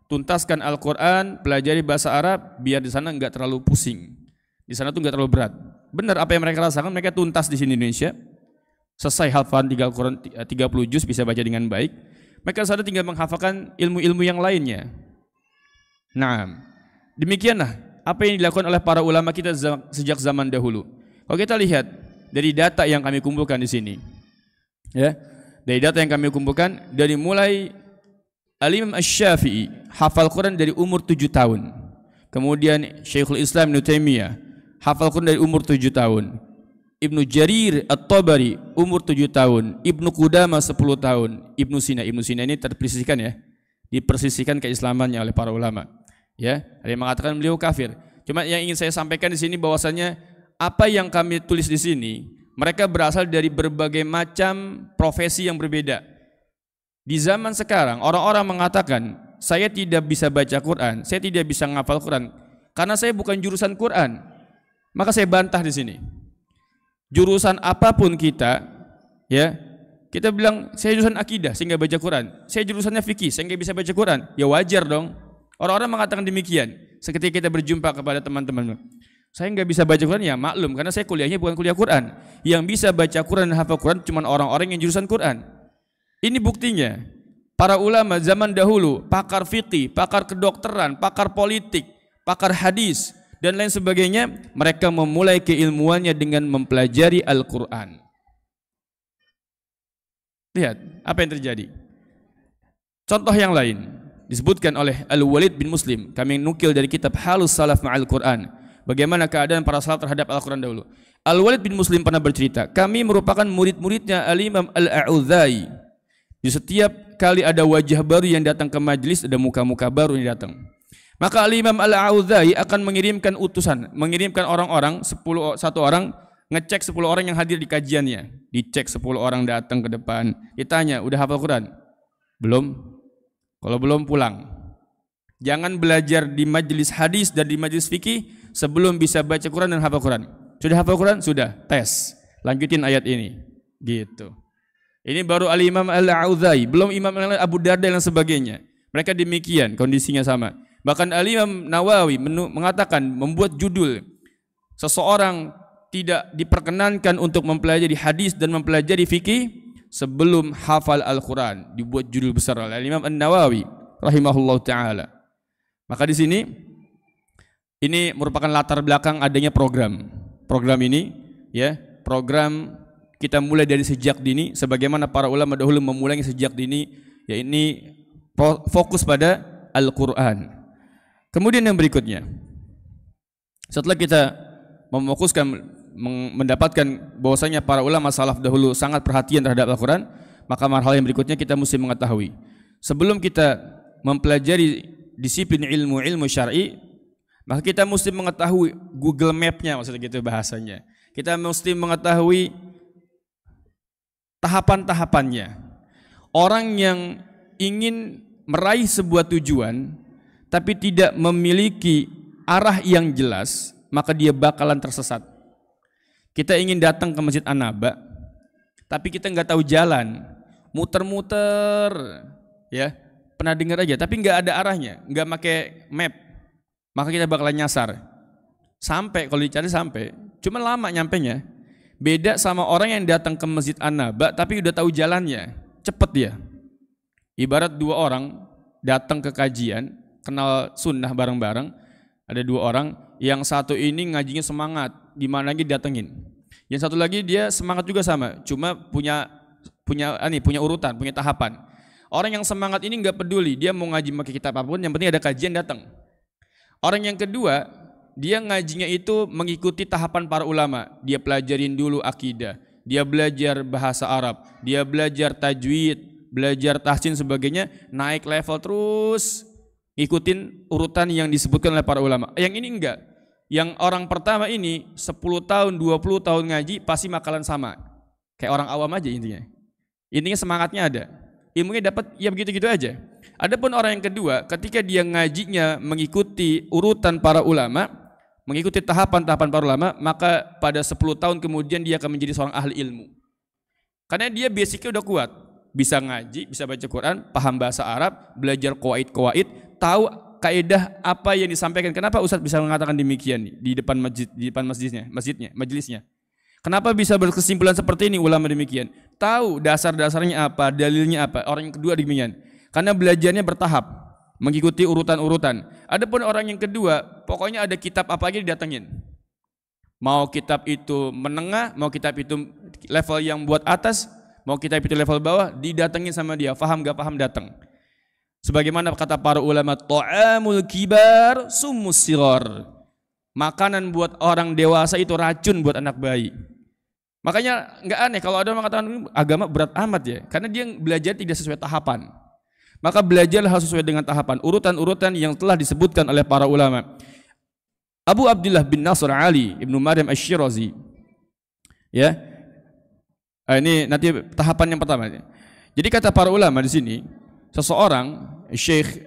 tuntaskan Al-Quran, pelajari bahasa Arab, biar di sana enggak terlalu pusing, di sana tuh enggak terlalu berat. Benar apa yang mereka rasakan, mereka tuntas di sini Indonesia, selesai hafalan Al-Quran 30 juz, bisa baca dengan baik. Mereka sana tinggal menghafalkan ilmu-ilmu yang lainnya. Nah, demikianlah apa yang dilakukan oleh para ulama kita sejak zaman dahulu. Kalau kita lihat dari data yang kami kumpulkan di sini, ya, dari data yang kami kumpulkan, dari mulai Al-Imam Asy-Syafi'i hafal Quran dari umur 7 tahun. Kemudian Syekhul Islam Ibnu Taimiyah hafal Quran dari umur 7 tahun. Ibnu Jarir At-Tabari umur 7 tahun. Ibnu Qudamah 10 tahun. Ibnu Sina ini terpersisihkan ya, dipersisihkan keislamannya oleh para ulama. Ya, ada yang mengatakan beliau kafir. Cuma yang ingin saya sampaikan di sini bahwasanya apa yang kami tulis di sini, mereka berasal dari berbagai macam profesi yang berbeda. Di zaman sekarang orang-orang mengatakan, saya tidak bisa baca Quran, saya tidak bisa menghafal Quran karena saya bukan jurusan Quran. Maka saya bantah di sini. Jurusan apapun kita, ya, kita bilang saya jurusan akidah, saya nggak baca Quran. Saya jurusannya fikih, saya nggak bisa baca Quran. Ya wajar dong. Orang-orang mengatakan demikian. Seketika kita berjumpa kepada teman-teman, saya nggak bisa baca Quran, ya maklum, karena saya kuliahnya bukan kuliah Quran. Yang bisa baca Quran dan hafal Quran cuma orang-orang yang jurusan Quran. Ini buktinya. Para ulama zaman dahulu, pakar fikih, pakar kedokteran, pakar politik, pakar hadis, dan lain sebagainya, mereka memulai keilmuannya dengan mempelajari Al-Quran. Lihat apa yang terjadi. Contoh yang lain disebutkan oleh Al-Walid bin Muslim. Kami nukil dari kitab Halus Salaf Ma'al Quran, bagaimana keadaan para salaf terhadap Al-Quran dahulu. Al-Walid bin Muslim pernah bercerita, kami merupakan murid-muridnya Al-Imam Al-A'udhai. Di setiap kali ada wajah baru yang datang ke majelis, ada muka-muka baru yang datang. Maka Al-Imam Al-A'udhai akan mengirimkan utusan, mengirimkan orang-orang, 1 orang, ngecek 10 orang yang hadir di kajiannya. Dicek 10 orang datang ke depan, ditanya, udah hafal Quran? Belum? Kalau belum pulang. Jangan belajar di majelis hadis dan di majelis fikih sebelum bisa baca Quran dan hafal Quran. Sudah hafal Quran? Sudah, tes. Lanjutin ayat ini. Gitu. Ini baru Al-Imam Al-A'udhai, belum Imam Abu Darda dan sebagainya. Mereka demikian, kondisinya sama. Bahkan Al-Imam Nawawi mengatakan, membuat judul, seseorang tidak diperkenankan untuk mempelajari hadis dan mempelajari fikih sebelum hafal Al-Quran. Dibuat judul besar oleh Al-Imam An-Nawawi rahimahullah ta'ala. Maka di sini, ini merupakan latar belakang adanya program. Program ini, ya, program kita mulai dari sejak dini, sebagaimana para ulama dahulu memulainya sejak dini, ya ini fokus pada Al-Quran. Kemudian yang berikutnya, setelah kita mefokuskan, mendapatkan bahwasanya para ulama salaf dahulu sangat perhatian terhadap Al-Quran, maka marhalah yang berikutnya kita mesti mengetahui, sebelum kita mempelajari disiplin ilmu syar'i, maka kita mesti mengetahui Google Map-nya, maksudnya gitu bahasanya. Kita mesti mengetahui tahapan-tahapannya. Orang yang ingin meraih sebuah tujuan tapi tidak memiliki arah yang jelas, maka dia bakalan tersesat. Kita ingin datang ke Masjid An-Naba, tapi kita nggak tahu jalan, muter-muter, ya, pernah dengar aja, tapi nggak ada arahnya, nggak pakai map, maka kita bakalan nyasar. Sampai, kalau dicari sampai, cuma lama nyampenya. Beda sama orang yang datang ke Masjid An-Naba, tapi udah tahu jalannya, cepet dia. Ibarat 2 orang datang ke kajian, kenal sunnah bareng-bareng, ada 2 orang, yang satu ini ngajinya semangat, di mana lagi datengin. Yang satu lagi dia semangat juga sama, cuma punya urutan, punya tahapan. Orang yang semangat ini nggak peduli, dia mau ngaji pakai kitab apapun, yang penting ada kajian datang. Orang yang kedua, dia ngajinya itu mengikuti tahapan para ulama. Dia pelajarin dulu akidah, dia belajar bahasa Arab, dia belajar tajwid, belajar tahsin sebagainya, naik level terus, ikutin urutan yang disebutkan oleh para ulama. Yang ini enggak. Yang orang pertama ini 10 tahun, 20 tahun ngaji pasti makalan sama. Kayak orang awam aja intinya. Intinya semangatnya ada. Ilmunya dapat ya begitu-gitu aja. Adapun orang yang kedua, ketika dia ngajinya mengikuti urutan para ulama, mengikuti tahapan-tahapan para ulama, maka pada 10 tahun kemudian dia akan menjadi seorang ahli ilmu. Karena dia basicnya udah kuat. Bisa ngaji, bisa baca Quran, paham bahasa Arab, belajar qawaid, tahu kaidah apa yang disampaikan. Kenapa Ustadz bisa mengatakan demikian di depan masjid, di depan majelisnya? Kenapa bisa berkesimpulan seperti ini ulama demikian? Tahu dasar-dasarnya apa, dalilnya apa. Orang yang kedua demikian. Karena belajarnya bertahap, mengikuti urutan-urutan. Adapun orang yang kedua, pokoknya ada kitab apa aja didatengin. Mau kitab itu menengah, mau kitab itu level yang buat atas, mau kitab itu level bawah, didatengin sama dia. Paham gak paham datang. Sebagaimana kata para ulama, ta'amul kibar summus sighar. Makanan buat orang dewasa itu racun buat anak bayi. Makanya nggak aneh kalau ada orang mengatakan agama berat amat ya, karena dia belajar tidak sesuai tahapan. Maka belajarlah harus sesuai dengan tahapan, urutan-urutan yang telah disebutkan oleh para ulama. Abu Abdullah bin Nasr Ali Ibnu Maryam Asy-Syirazi, ya, ini nanti tahapan yang pertama. Jadi kata para ulama di sini, seseorang Syekh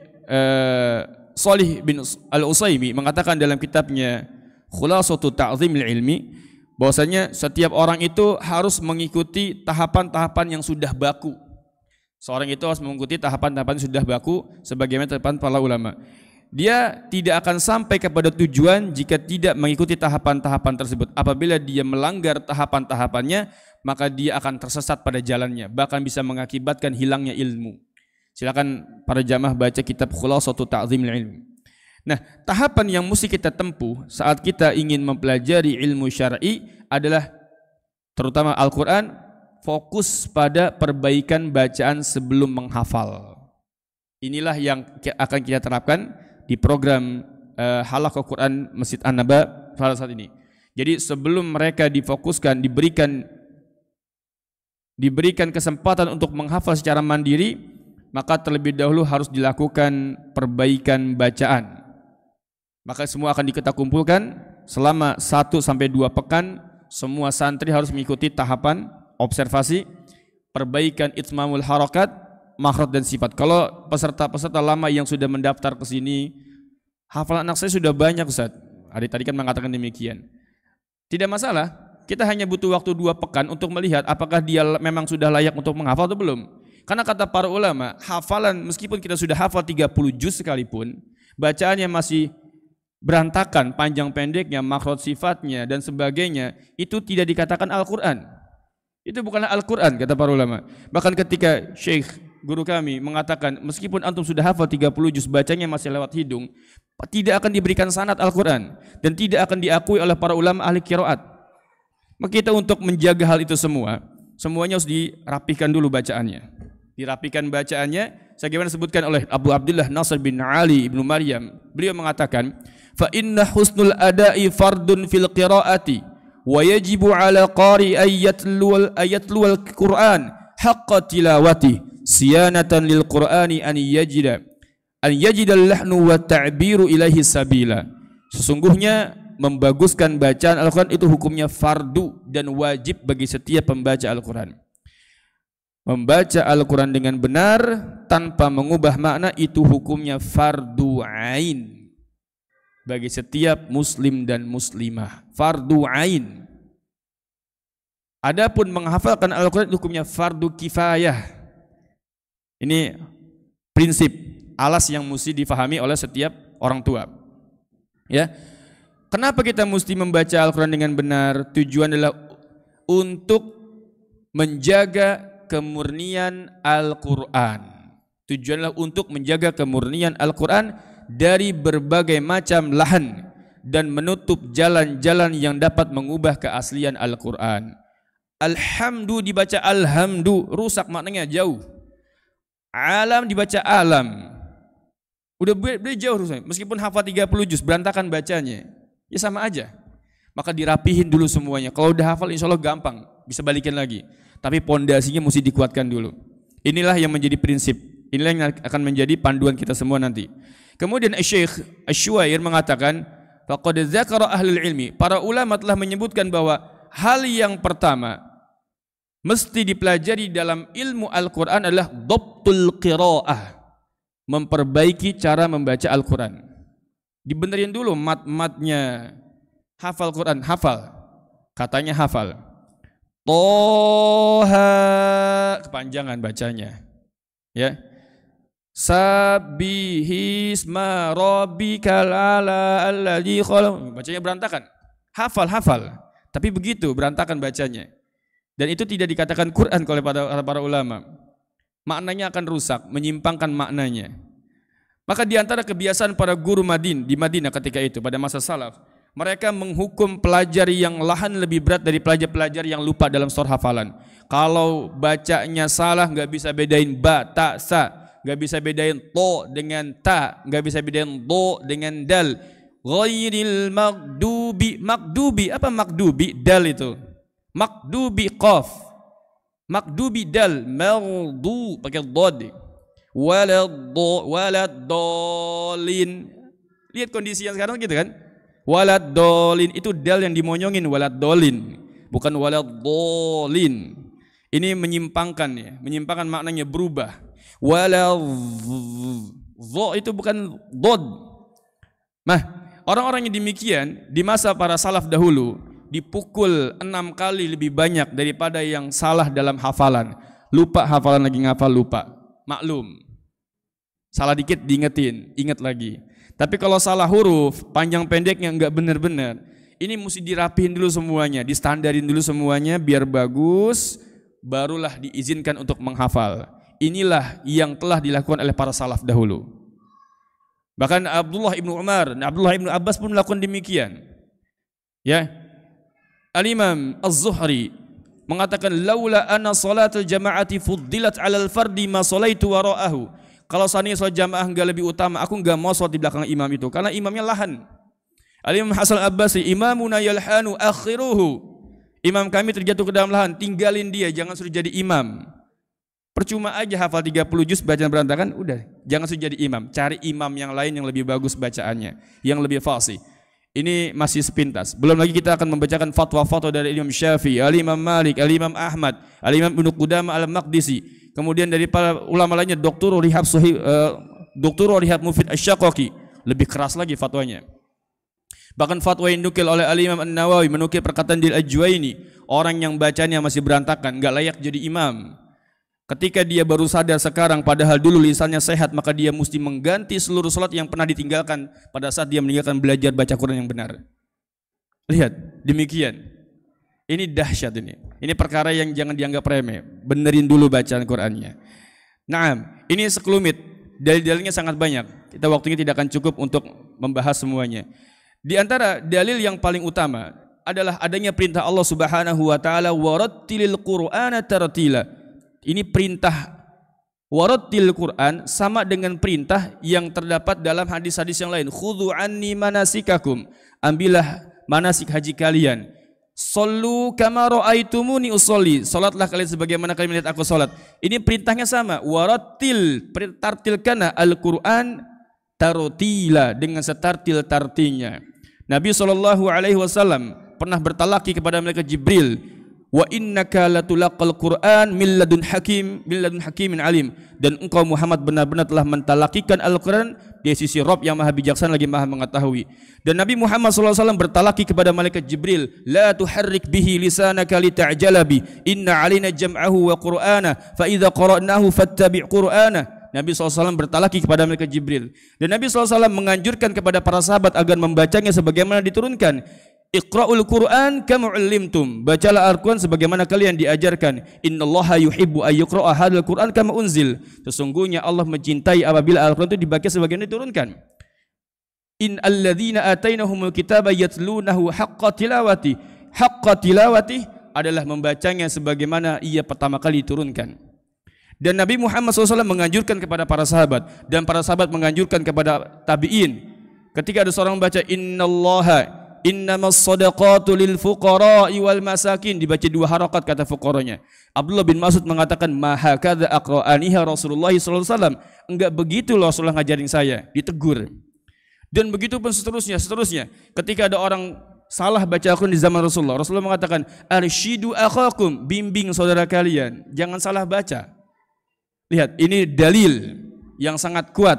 Shalih bin Al-Utsaimin mengatakan dalam kitabnya Khulasatu Ta'zimil Ilmi, bahwasanya setiap orang itu harus mengikuti tahapan-tahapan yang sudah baku. Seorang itu harus mengikuti tahapan-tahapan yang sudah baku sebagaimana tahapan para ulama. Dia tidak akan sampai kepada tujuan jika tidak mengikuti tahapan-tahapan tersebut. Apabila dia melanggar tahapan-tahapannya, maka dia akan tersesat pada jalannya, bahkan bisa mengakibatkan hilangnya ilmu. Silakan para jamaah baca kitab Khulasatu Ta'zimil Ilmi. Nah, tahapan yang mesti kita tempuh saat kita ingin mempelajari ilmu syar'i adalah terutama Al-Quran, fokus pada perbaikan bacaan sebelum menghafal. Inilah yang akan kita terapkan di program Halaqah Quran Masjid An-Naba pada saat ini. Jadi sebelum mereka difokuskan, diberikan kesempatan untuk menghafal secara mandiri, maka terlebih dahulu harus dilakukan perbaikan bacaan. Maka semua akan kita kumpulkan selama 1-2 pekan. Semua santri harus mengikuti tahapan observasi, perbaikan itmamul harakat, makhraj dan sifat. Kalau peserta-peserta lama yang sudah mendaftar ke sini, hafalan anak saya sudah banyak, Ustaz. Adik tadi kan mengatakan demikian. Tidak masalah, kita hanya butuh waktu 2 pekan untuk melihat apakah dia memang sudah layak untuk menghafal atau belum. Karena kata para ulama, hafalan meskipun kita sudah hafal 30 juz sekalipun, bacaannya masih berantakan, panjang pendeknya, makhraj sifatnya dan sebagainya, itu tidak dikatakan Al-Quran. Itu bukanlah Al-Quran, kata para ulama. Bahkan ketika Syekh guru kami mengatakan meskipun antum sudah hafal 30 juz, bacanya masih lewat hidung, tidak akan diberikan sanad Al-Quran dan tidak akan diakui oleh para ulama ahli qiraat. Maka kita untuk menjaga hal itu semuanya harus dirapikan dulu bacaannya. Dirapikan bacaannya sebagaimana disebutkan oleh Abu Abdullah Nasr bin Ali Ibnu Maryam. Beliau mengatakan, "Fa inna husnul ada'i fardun fil qiraati wa yajibu 'ala qari ayatlu al-Qur'an haqqa tilawati siyanatan lil Qur'ani an yajida al-lahnu wa ta'biru ilaihi sabila." Sesungguhnya membaguskan bacaan Al-Quran itu hukumnya fardu dan wajib bagi setiap pembaca Al-Quran. Membaca Al-Quran dengan benar tanpa mengubah makna itu hukumnya fardu ain bagi setiap muslim dan muslimah. Fardu ain. Adapun menghafalkan Al-Quran hukumnya fardu kifayah. Ini prinsip alas yang mesti difahami oleh setiap orang tua. Ya. Kenapa kita mesti membaca Al-Quran dengan benar? Tujuan adalah untuk menjaga kemurnian Al-Quran. Tujuanlah untuk menjaga kemurnian Al-Quran dari berbagai macam lahan dan menutup jalan-jalan yang dapat mengubah keaslian Al-Quran. Alhamdu dibaca alhamdu, rusak maknanya jauh. Alam dibaca alam, udah jauh rusaknya. Meskipun hafal 30 juz, berantakan bacanya, ya sama aja. Maka dirapihin dulu semuanya. Kalau udah hafal insya Allah gampang, bisa balikin lagi. Tapi pondasinya mesti dikuatkan dulu. Inilah yang menjadi prinsip. Inilah yang akan menjadi panduan kita semua nanti. Kemudian Syekh Asy-Syuair mengatakan, faqad dzakara ahlul ilmi, para ulama telah menyebutkan bahwa hal yang pertama mesti dipelajari dalam ilmu Al-Quran adalah dhabtul qiraah, memperbaiki cara membaca Al-Quran. Dibenerin dulu mat-matnya. Hafal Quran, hafal. Katanya hafal. Toha, kepanjangan bacanya. Ya. Sabbihisma rabbikal ala alladzi khalaq. Bacanya berantakan. Hafal. Tapi begitu berantakan bacanya. Dan itu tidak dikatakan Quran oleh para ulama. Maknanya akan rusak, menyimpangkan maknanya. Maka di antara kebiasaan para guru di Madinah ketika itu pada masa salaf, mereka menghukum pelajar yang lahan lebih berat dari pelajar-pelajar yang lupa dalam surah hafalan. Kalau bacanya salah nggak bisa bedain ba, ta, sa, nggak bisa bedain to dengan ta, nggak bisa bedain do dengan dal. Ghairil makdubi, apa makdubi? Dal itu. Makdubi qaf, makdubi dal, mardu pakai dod. Waladolin. Lihat kondisi yang sekarang gitu kan? Waladolin itu dal yang dimonyongin, waladolin, bukan waladolin. Ini menyimpangkan ya, menyimpangkan maknanya berubah. Waladho itu bukan dod. Nah, orang-orang yang demikian di masa para salaf dahulu dipukul 6 kali lebih banyak daripada yang salah dalam hafalan. Lupa hafalan lagi ngafal lupa. Maklum. Salah dikit diingetin, ingat lagi. Tapi kalau salah huruf, panjang pendeknya enggak benar-benar, ini mesti dirapihin dulu semuanya, distandarin dulu semuanya biar bagus, barulah diizinkan untuk menghafal. Inilah yang telah dilakukan oleh para salaf dahulu. Bahkan Abdullah ibnu Umar dan Abdullah ibnu Abbas pun melakukan demikian. Ya, Al-Imam Az-Zuhri mengatakan laula anna salatul jama'ati fuddilat 'alal fardi ma salaitu wara'ahu. Kalau seandainya salat jamaah enggak lebih utama, aku enggak mau salat di belakang imam itu karena imamnya lahan. Al-Imam Hasan Al-Abbasi, imamuna yalhanu akhiruhu. Imam kami terjatuh ke dalam lahan, tinggalin dia, jangan suruh jadi imam. Percuma aja hafal 30 juz bacaan berantakan, udah, jangan suruh jadi imam. Cari imam yang lain yang lebih bagus bacaannya, yang lebih fasih. Ini masih sepintas. Belum lagi kita akan membacakan fatwa-fatwa dari Imam Syafi'i, Al-Imam Malik, Al-Imam Ahmad, Al-Imam Ibnu Qudamah Al-Maqdisi. Kemudian dari para ulama lainnya Dr. Rihab Mufid Asy-Syaqaqi, lebih keras lagi fatwanya. Bahkan fatwa yang dinukil oleh Al-Imam An-Nawawi menukil perkataan Al-Ajwaini, orang yang bacanya masih berantakan, enggak layak jadi imam. Ketika dia baru sadar sekarang padahal dulu lisannya sehat, maka dia mesti mengganti seluruh salat yang pernah ditinggalkan pada saat dia meninggalkan belajar baca Quran yang benar. Lihat, demikian. Ini dahsyat ini. Ini perkara yang jangan dianggap remeh. Benerin dulu bacaan Qur'annya. Nah, ini sekelumit. Dalil-dalilnya sangat banyak. Kita waktunya tidak akan cukup untuk membahas semuanya. Di antara dalil yang paling utama adalah adanya perintah Allah Subhanahu wa taala warattilil Qur'ana tartila. Ini perintah warattil Qur'an sama dengan perintah yang terdapat dalam hadis-hadis yang lain. Khudhu anni manasikakum. Ambillah manasik haji kalian. Sallu kama ra'aitumuni usolli. Salatlah kalian sebagaimana kalian melihat aku salat. Ini perintahnya sama. Warattil, tartilkanlah Al-Qur'an tartila, dengan setartil-tartilnya. Nabi SAW pernah bertalaki kepada malaikat Jibril. Wa innaka latulaqal Qur'an min ladun hakimin alim. Dan engkau Muhammad benar-benar telah mentalakikan Al-Qur'an di sisi Rabb yang maha bijaksana lagi maha mengetahui. Dan Nabi Muhammad SAW bertalaki kepada malaikat Jibril, la tuharrik bihi lisanaka lita'jala bi, inna alina jam'ahu wa qur'ana, fa idza qara'nahu fattabi' qur'ana. Nabi SAW bertalaki kepada malaikat Jibril. Dan Nabi SAW menganjurkan kepada para sahabat agar membacanya sebagaimana diturunkan. Iqra'ul Qur'an kama 'allimtum. Bacalah Al-Qur'an sebagaimana kalian diajarkan. Innallaha yuhibbu ay yuqra'a hadzal Qur'an kama unzil. Sesungguhnya Allah mencintai apabila Al-Qur'an itu dibaca sebagaimana diturunkan. In alladzina atainahumul kitaba yatlunahu haqqa tilawati. Haqqa tilawati adalah membacanya sebagaimana ia pertama kali diturunkan. Dan Nabi Muhammad SAW menganjurkan kepada para sahabat, dan para sahabat menganjurkan kepada tabi'in. Ketika ada seorang membaca innallaha innamas sadaqatu lil fuqara'i wal masakin, dibaca 2 harakat kata fuqaranya. Abdullah bin Mas'ud mengatakan maha kadza aqra'aniha Rasulullah sallallahu alaihi wasallam, enggak begitu Rasulullah ngajarin saya, ditegur. Dan begitu pun seterusnya. Ketika ada orang salah baca Al-Qur'an di zaman Rasulullah, Rasulullah mengatakan arsyidu akhakum, bimbing saudara kalian, jangan salah baca. Lihat, ini dalil yang sangat kuat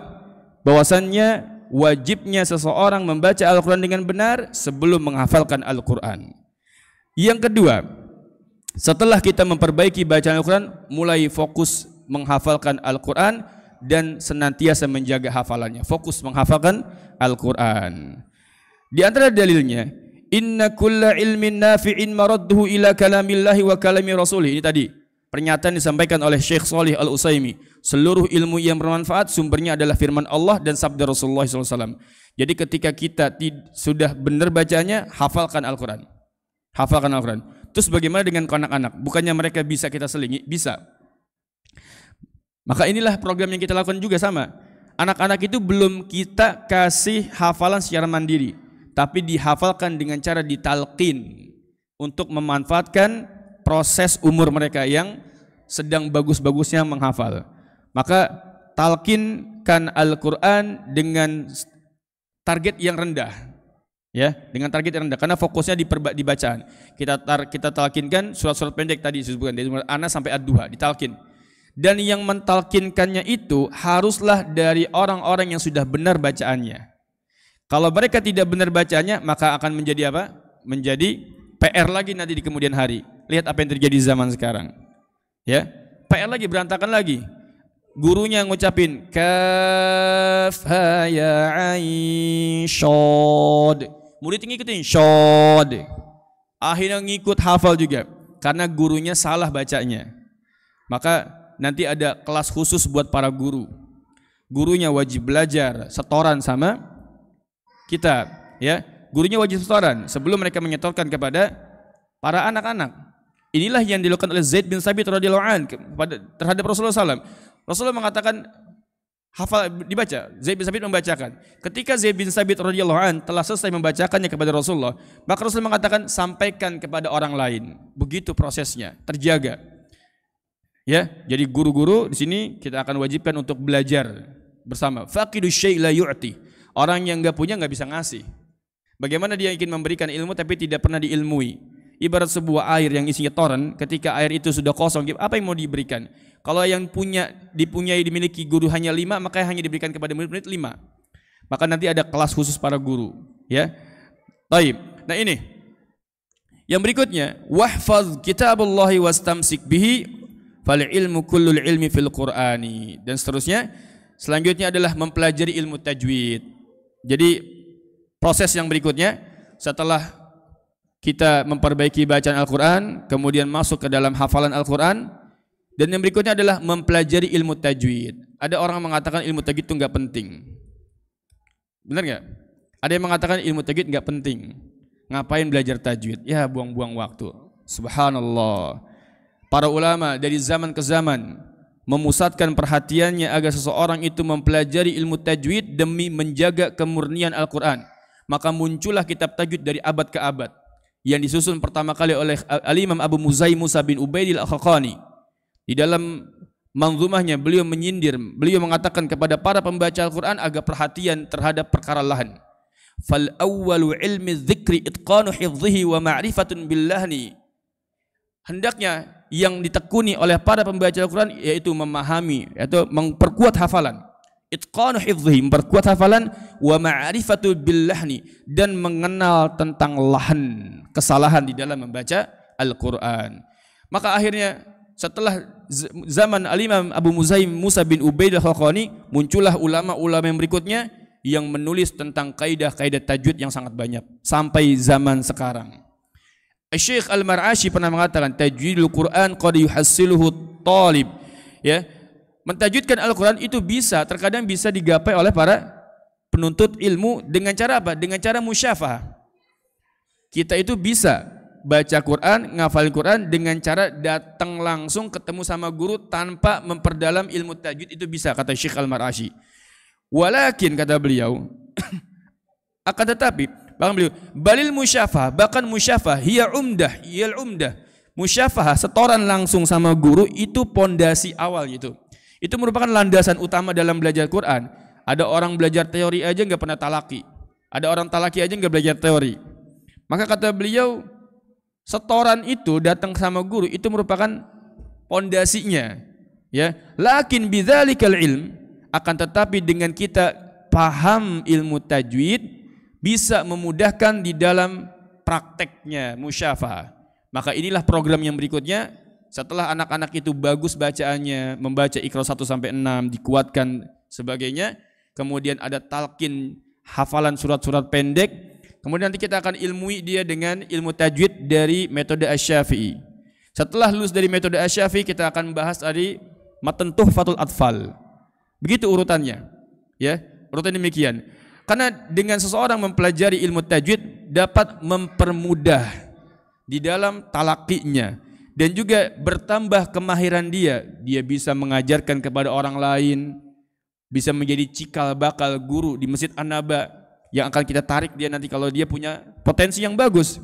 bahwasannya wajibnya seseorang membaca Al-Quran dengan benar sebelum menghafalkan Al-Quran. Yang kedua, setelah kita memperbaiki bacaan Al-Quran, mulai fokus menghafalkan Al-Quran dan senantiasa menjaga hafalannya. Fokus menghafalkan Al-Quran. Di antara dalilnya, inna kulla ilmin nafi'in maradduhu ila kalamillahi wa kalami rasulih. Ini tadi pernyataan disampaikan oleh Syekh Shalih Al-Utsaimin. Seluruh ilmu yang bermanfaat sumbernya adalah firman Allah dan sabda Rasulullah SAW. Jadi ketika kita sudah benar bacanya, hafalkan Al-Quran. Hafalkan Al-Quran. Terus bagaimana dengan anak-anak? Bukannya mereka bisa kita selingi? Bisa. Maka inilah program yang kita lakukan juga sama. Anak-anak itu belum kita kasih hafalan secara mandiri, tapi dihafalkan dengan cara ditalqin untuk memanfaatkan proses umur mereka yang sedang bagus-bagusnya menghafal. Maka talqinkan Al-Quran dengan target yang rendah, ya, dengan target yang rendah, karena fokusnya di bacaan. Kita talqinkan surat-surat pendek tadi disebutkan dari Anas sampai Ad-Duha, ditalqin. Dan yang mentalkinkannya itu haruslah dari orang-orang yang sudah benar bacaannya. Kalau mereka tidak benar bacaannya, maka akan menjadi apa? Menjadi PR lagi nanti di kemudian hari. Lihat apa yang terjadi di zaman sekarang. Ya, PR lagi, berantakan lagi. Gurunya ngucapin kaf ha ya ain shad. Murid ngikutin shad. Akhirnya ngikut hafal juga karena gurunya salah bacanya. Maka nanti ada kelas khusus buat para guru. Gurunya wajib belajar setoran sama kita, ya. Gurunya wajib setoran sebelum mereka menyetorkan kepada para anak-anak. Inilah yang dilakukan oleh Zaid bin Sabit radhiyallahu anhu terhadap Rasulullah SAW. Rasulullah mengatakan hafal dibaca. Zaid bin Sabit membacakan. Ketika Zaid bin Sabit radhiyallahu anhu telah selesai membacakannya kepada Rasulullah, maka Rasulullah mengatakan sampaikan kepada orang lain. Begitu prosesnya, terjaga. Ya, jadi guru-guru di sini kita akan wajibkan untuk belajar bersama. Faqidu syai' la yu'ti. Orang yang enggak punya enggak bisa ngasih. Bagaimana dia ingin memberikan ilmu tapi tidak pernah diilmui? Ibarat sebuah air yang isinya toren, ketika air itu sudah kosong, apa yang mau diberikan? Kalau yang dimiliki guru hanya 5, maka hanya diberikan kepada murid-murid 5. Maka nanti ada kelas khusus para guru, ya. Baik. Nah ini. Yang berikutnya, wahfaz kitaballahi wastamsik bihi fal ilmu kullul ilmi fil Qur'ani, dan seterusnya. Selanjutnya adalah mempelajari ilmu tajwid. Jadi proses yang berikutnya setelah kita memperbaiki bacaan Al-Quran, kemudian masuk ke dalam hafalan Al-Quran, dan yang berikutnya adalah mempelajari ilmu tajwid. Ada orang mengatakan ilmu tajwid itu enggak penting. Benar enggak? Ada yang mengatakan ilmu tajwid enggak penting. Ngapain belajar tajwid? Ya buang-buang waktu. Subhanallah. Para ulama dari zaman ke zaman memusatkan perhatiannya agar seseorang itu mempelajari ilmu tajwid demi menjaga kemurnian Al-Quran. Maka muncullah kitab tajwid dari abad ke abad yang disusun pertama kali oleh Al-Imam Abu Muzaim Musa bin Ubaidil Al-Khakhani. Di dalam manzumahnya beliau menyindir, beliau mengatakan kepada para pembaca Al-Quran agar perhatian terhadap perkara lahan. Fal awwalu ilmi dzikri itqanu hifdhihi wa ma'rifatun billahni. Hendaknya yang ditekuni oleh para pembaca Al-Quran yaitu memahami, yaitu memperkuat hafalan. Itqanu hifdhihi, memperkuat hafalan, wa ma'rifatu billahni, dan mengenal tentang lahan, kesalahan di dalam membaca Al-Quran. Maka akhirnya setelah zaman Al-Imam Abu Muzaim Musa bin Ubaid Al-Khakhani, muncullah ulama-ulama yang berikutnya yang menulis tentang kaidah-kaidah tajwid yang sangat banyak sampai zaman sekarang. Syekh Al-Mar'ashi pernah mengatakan tajwidul Quran qad yuhassiluhu talib, ya. Mentajwidkan Al-Quran itu bisa, terkadang bisa digapai oleh para penuntut ilmu dengan cara apa? Dengan cara musyafah. Kita itu bisa baca Quran, ngafalin Quran dengan cara datang langsung ketemu sama guru tanpa memperdalam ilmu tajwid, itu bisa, kata Syekh Al-Mar'ashi. Walakin, kata beliau, akan tetapi, bahkan beliau, balil musyafah, bahkan musyafah, hiya umdah, hiyal umdah. Musyafah, setoran langsung sama guru, itu pondasi awal gitu. Itu merupakan landasan utama dalam belajar Quran. Ada orang belajar teori aja nggak pernah talaki. Ada orang talaki aja nggak belajar teori. Maka kata beliau, setoran itu datang sama guru itu merupakan pondasinya. Ya, lakin bidzalikal ilm, akan tetapi dengan kita paham ilmu tajwid bisa memudahkan di dalam prakteknya musyafah. Maka inilah program yang berikutnya. Setelah anak-anak itu bagus bacaannya, membaca Iqra 1 sampai 6, dikuatkan sebagainya, kemudian ada talqin hafalan surat-surat pendek, kemudian nanti kita akan ilmui dia dengan ilmu tajwid dari metode Asy-Syafi'i. Setelah lulus dari metode Asy-Syafi'i, kita akan bahas dari matan Tuhfatul Atfal. Begitu urutannya, ya, urutan demikian. Karena dengan seseorang mempelajari ilmu tajwid dapat mempermudah di dalam talaqinya, dan juga bertambah kemahiran dia. Dia bisa mengajarkan kepada orang lain, bisa menjadi cikal bakal guru di Masjid An-Naba yang akan kita tarik dia nanti kalau dia punya potensi yang bagus.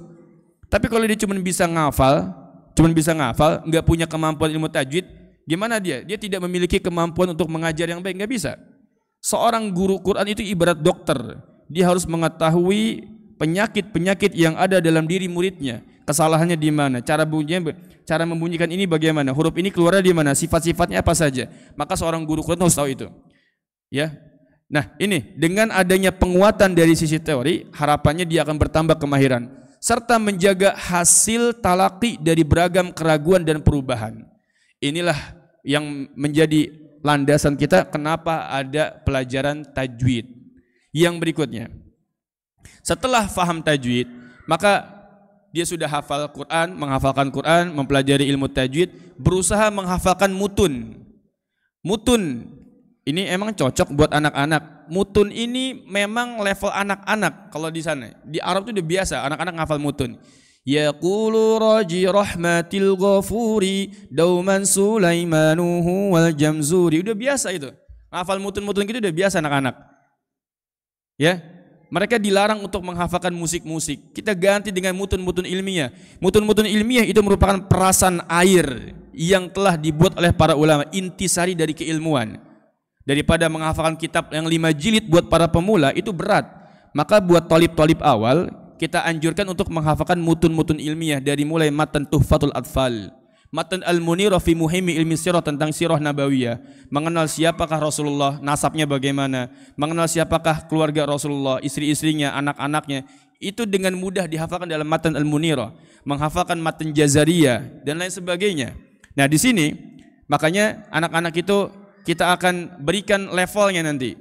Tapi kalau dia cuma bisa ngafal, nggak punya kemampuan ilmu tajwid, gimana dia? Dia tidak memiliki kemampuan untuk mengajar yang baik, nggak bisa. Seorang guru Quran itu ibarat dokter. Dia harus mengetahui penyakit-penyakit yang ada dalam diri muridnya. Kesalahannya di mana? Cara membunyikan ini bagaimana? Huruf ini keluarnya di mana? Sifat-sifatnya apa saja? Maka seorang guru Quran harus tahu itu. Ya. Nah, ini dengan adanya penguatan dari sisi teori, harapannya dia akan bertambah kemahiran serta menjaga hasil talaqi dari beragam keraguan dan perubahan. Inilah yang menjadi landasan kita kenapa ada pelajaran tajwid. Yang berikutnya, setelah faham tajwid, maka dia sudah hafal Quran, menghafalkan Quran, mempelajari ilmu tajwid, berusaha menghafalkan mutun. Mutun ini emang cocok buat anak-anak. Mutun ini memang level anak-anak kalau di sana. Di Arab itu udah biasa anak-anak ngafal mutun. Yaqulu raji rahmatil ghafuri dauman Sulaimanuhu wal jamzuri. Udah biasa itu. Ngafal mutun-mutun gitu udah biasa anak-anak. Ya. Mereka dilarang untuk menghafalkan musik-musik. Kita ganti dengan mutun-mutun ilmiah. Mutun-mutun ilmiah itu merupakan perasan air yang telah dibuat oleh para ulama, intisari dari keilmuan. Daripada menghafalkan kitab yang 5 jilid buat para pemula itu berat. Maka buat tolib-tolib awal kita anjurkan untuk menghafalkan mutun-mutun ilmiah dari mulai matan Tuhfatul Atfal, matan Al-Munirah fi Muhimmi Ilmi Sirah tentang sirah nabawiyah, mengenal siapakah Rasulullah, nasabnya bagaimana, mengenal siapakah keluarga Rasulullah, istri-istrinya, anak-anaknya. Itu dengan mudah dihafalkan dalam matan Al-Munirah, menghafalkan matan Jazariyah dan lain sebagainya. Nah, di sini makanya anak-anak itu kita akan berikan levelnya nanti.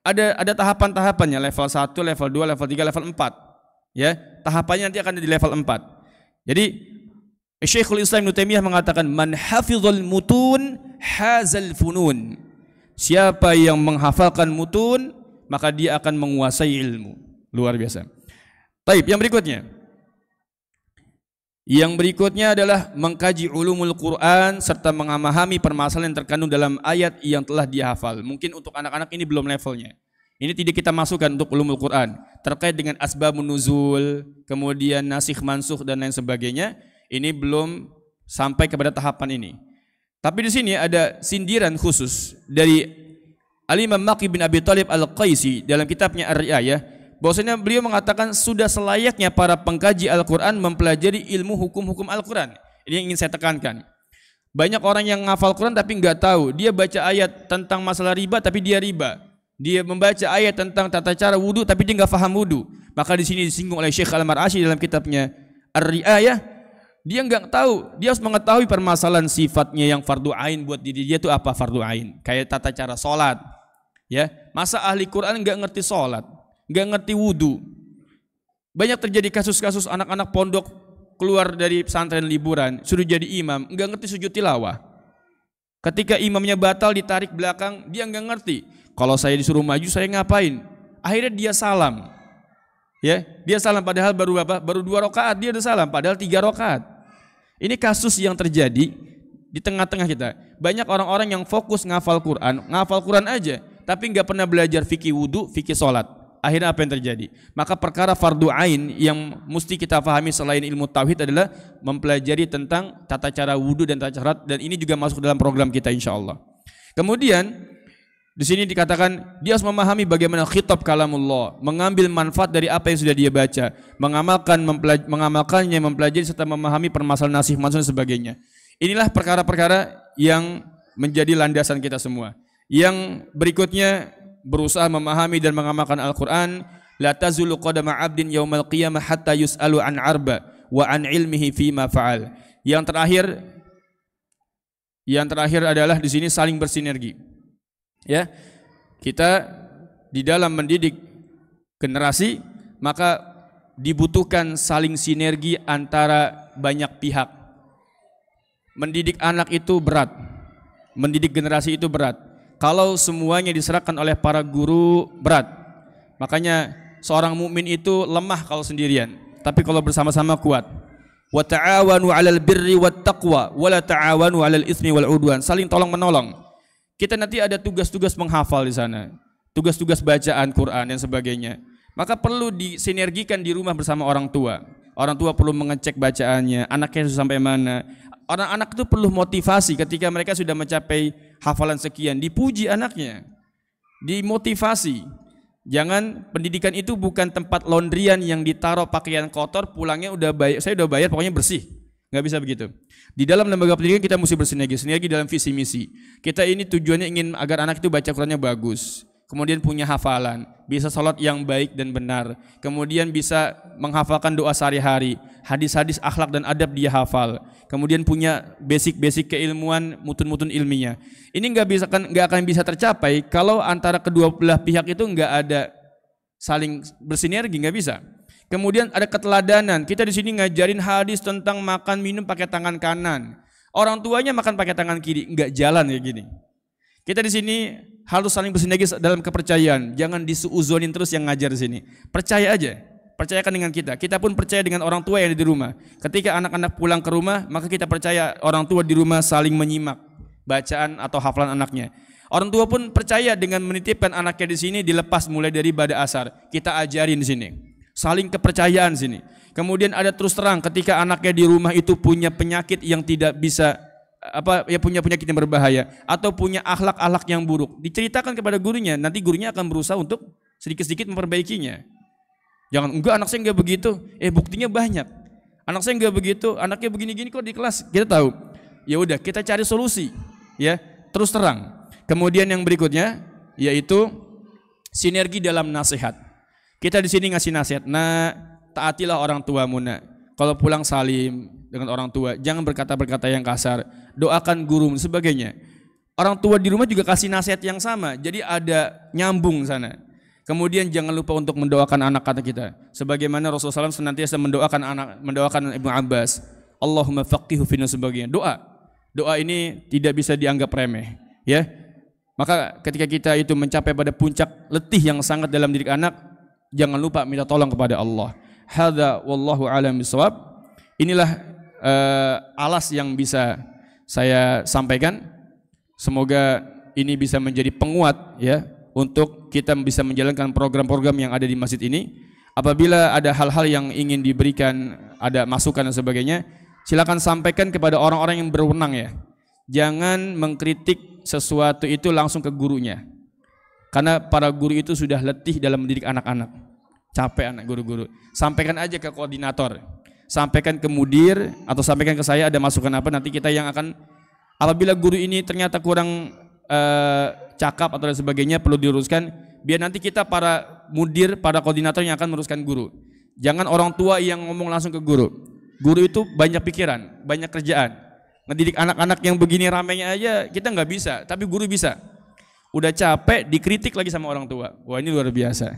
Ada tahapan-tahapannya, level 1, level 2, level 3, level 4. Ya, tahapannya nanti akan di level 4. Jadi Syekhul Islam Ibnu Taimiyah mengatakan man hafizul mutun hazal funun. Siapa yang menghafalkan mutun maka dia akan menguasai ilmu. Luar biasa. Baik, yang berikutnya. Yang berikutnya adalah mengkaji ulumul Quran serta memahami permasalahan yang terkandung dalam ayat yang telah dia hafal. Mungkin untuk anak-anak ini belum levelnya. Ini tidak kita masukkan untuk ulumul Quran terkait dengan asbabun nuzul, kemudian nasikh mansukh dan lain sebagainya. Ini belum sampai kepada tahapan ini. Tapi di sini ada sindiran khusus dari Al-Imam Maqi bin Abi Thalib Al-Qaisi dalam kitabnya Ar-Ri'ayah. Bahwasanya beliau mengatakan sudah selayaknya para pengkaji Al-Quran mempelajari ilmu hukum-hukum Al-Quran. Ini yang ingin saya tekankan. Banyak orang yang ngafal Quran tapi nggak tahu. Dia baca ayat tentang masalah riba tapi dia riba. Dia membaca ayat tentang tata cara wudu tapi dia nggak paham wudu. Maka di sini disinggung oleh Syekh Al-Mar'ashi dalam kitabnya Ar-Ri'ayah. Dia nggak tahu. Dia harus mengetahui permasalahan sifatnya yang fardu ain buat diri dia itu apa fardu ain. Kayak tata cara sholat. Ya, masa ahli Quran nggak ngerti sholat, nggak ngerti wudu. Banyak terjadi kasus-kasus anak-anak pondok keluar dari pesantren liburan, suruh jadi imam, nggak ngerti sujud tilawah. Ketika imamnya batal ditarik belakang, dia nggak ngerti. Kalau saya disuruh maju, saya ngapain? Akhirnya dia salam. Ya, dia salam padahal baru apa? Baru 2 rakaat dia udah salam, padahal 3 rakaat. Ini kasus yang terjadi di tengah-tengah kita. Banyak orang-orang yang fokus ngafal Quran aja, tapi nggak pernah belajar fikih wudu, fikih sholat. Akhirnya apa yang terjadi? Maka perkara fardu ain yang mesti kita pahami selain ilmu tauhid adalah mempelajari tentang tata cara wudu dan tata cara, dan ini juga masuk dalam program kita insya-Allah. Kemudian di sini dikatakan dia harus memahami bagaimana khitab kalamullah, mengambil manfaat dari apa yang sudah dia baca, mengamalkannya, mempelajari serta memahami permasalahan nasih mansukh dan sebagainya. Inilah perkara-perkara yang menjadi landasan kita semua. Yang berikutnya berusaha memahami dan mengamalkan Al-Quran. La tazulu qadama 'abdin yaumal qiyamah hatta yus'alu an arba wa an ilmihi fima fa'al. Yang terakhir adalah di sini saling bersinergi. Ya. Kita di dalam mendidik generasi maka dibutuhkan saling sinergi antara banyak pihak. Mendidik anak itu berat. Mendidik generasi itu berat. Kalau semuanya diserahkan oleh para guru berat. Makanya seorang mukmin itu lemah kalau sendirian, tapi kalau bersama-sama kuat. Wa ta'awanu 'alal birri wat taqwa wa la ta'awanu 'alal itsmi wal 'udwan. Saling tolong menolong. Kita nanti ada tugas-tugas menghafal di sana, tugas-tugas bacaan Quran dan sebagainya. Maka perlu disinergikan di rumah bersama orang tua. Orang tua perlu mengecek bacaannya, anaknya sudah sampai mana. Anak-anak itu perlu motivasi ketika mereka sudah mencapai hafalan sekian, dipuji anaknya, dimotivasi. Jangan, pendidikan itu bukan tempat laundryan yang ditaruh pakaian kotor, pulangnya udah bayar, saya udah bayar pokoknya bersih. Nggak bisa begitu. Di dalam lembaga pendidikan kita mesti bersinergi dalam visi misi. Kita ini tujuannya ingin agar anak itu baca Qurannya bagus, kemudian punya hafalan, bisa sholat yang baik dan benar, kemudian bisa menghafalkan doa sehari-hari, hadis-hadis akhlak dan adab dia hafal, kemudian punya basic keilmuan, mutun-mutun ilmiah. Ini nggak akan bisa tercapai kalau antara kedua belah pihak itu nggak ada saling bersinergi, nggak bisa. Kemudian ada keteladanan. Kita di sini ngajarin hadis tentang makan minum pakai tangan kanan. Orang tuanya makan pakai tangan kiri, nggak jalan kayak gini. Kita di sini harus saling bersinergi dalam kepercayaan. Jangan disuuzonin terus yang ngajar di sini. Percaya aja. Percayakan dengan kita. Kita pun percaya dengan orang tua yang ada di rumah. Ketika anak-anak pulang ke rumah, maka kita percaya orang tua di rumah saling menyimak bacaan atau hafalan anaknya. Orang tua pun percaya dengan menitipkan anaknya di sini dilepas mulai dari bada asar. Kita ajarin di sini. Saling kepercayaan sini. Kemudian ada terus terang ketika anaknya di rumah itu punya penyakit yang tidak bisa punya penyakit yang berbahaya atau punya akhlak-akhlak yang buruk, diceritakan kepada gurunya, nanti gurunya akan berusaha untuk sedikit-sedikit memperbaikinya. Jangan, enggak anak saya enggak begitu, buktinya banyak. Anak saya enggak begitu, anaknya begini-gini kok di kelas. Kita tahu. Ya udah, kita cari solusi, ya, terus terang. Kemudian yang berikutnya yaitu sinergi dalam nasihat. Kita di sini ngasih nasihat, taatilah orang tuamu, nak. Kalau pulang salim dengan orang tua, jangan berkata-berkata yang kasar, doakan guru dan sebagainya. Orang tua di rumah juga kasih nasihat yang sama, jadi ada nyambung sana. Kemudian jangan lupa untuk mendoakan anak-anak kita. Sebagaimana Rasulullah SAW senantiasa mendoakan Ibnu Abbas, Allahumma faqihu fina sebagainya. Doa ini tidak bisa dianggap remeh, ya. Maka ketika kita itu mencapai pada puncak letih yang sangat dalam didik anak, jangan lupa minta tolong kepada Allah. Hadza wallahu a'lam bishawab. Inilah alas yang bisa saya sampaikan. Semoga ini bisa menjadi penguat, ya, untuk kita bisa menjalankan program-program yang ada di masjid ini. Apabila ada hal-hal yang ingin diberikan, ada masukan dan sebagainya, silakan sampaikan kepada orang-orang yang berwenang, ya. Jangan mengkritik sesuatu itu langsung ke gurunya. Karena para guru itu sudah letih dalam mendidik anak-anak. Capek anak guru-guru. Sampaikan aja ke koordinator. Sampaikan ke mudir atau sampaikan ke saya ada masukan apa, nanti kita yang akan, apabila guru ini ternyata kurang cakap atau sebagainya perlu diluruskan, biar nanti kita para mudir, para koordinator yang akan meluruskan guru. Jangan orang tua yang ngomong langsung ke guru. Guru itu banyak pikiran, banyak kerjaan. Ngedidik anak-anak yang begini ramainya aja kita nggak bisa, tapi guru bisa. Udah capek dikritik lagi sama orang tua. Wah, ini luar biasa.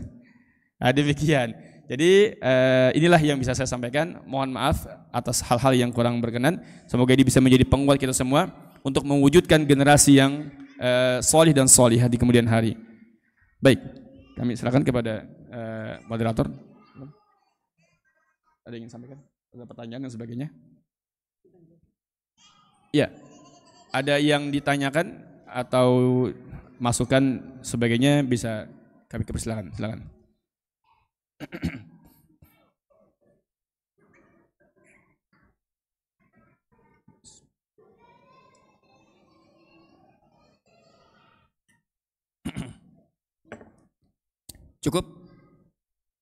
Demikian. Jadi inilah yang bisa saya sampaikan. Mohon maaf atas hal-hal yang kurang berkenan. Semoga ini bisa menjadi penguat kita semua untuk mewujudkan generasi yang solih dan solihah di kemudian hari. Baik, kami silakan kepada moderator. Ada yang ingin sampaikan? Ada pertanyaan dan sebagainya? Ya, ada yang ditanyakan atau masukan sebagainya bisa kami persilakan. Silakan. Cukup?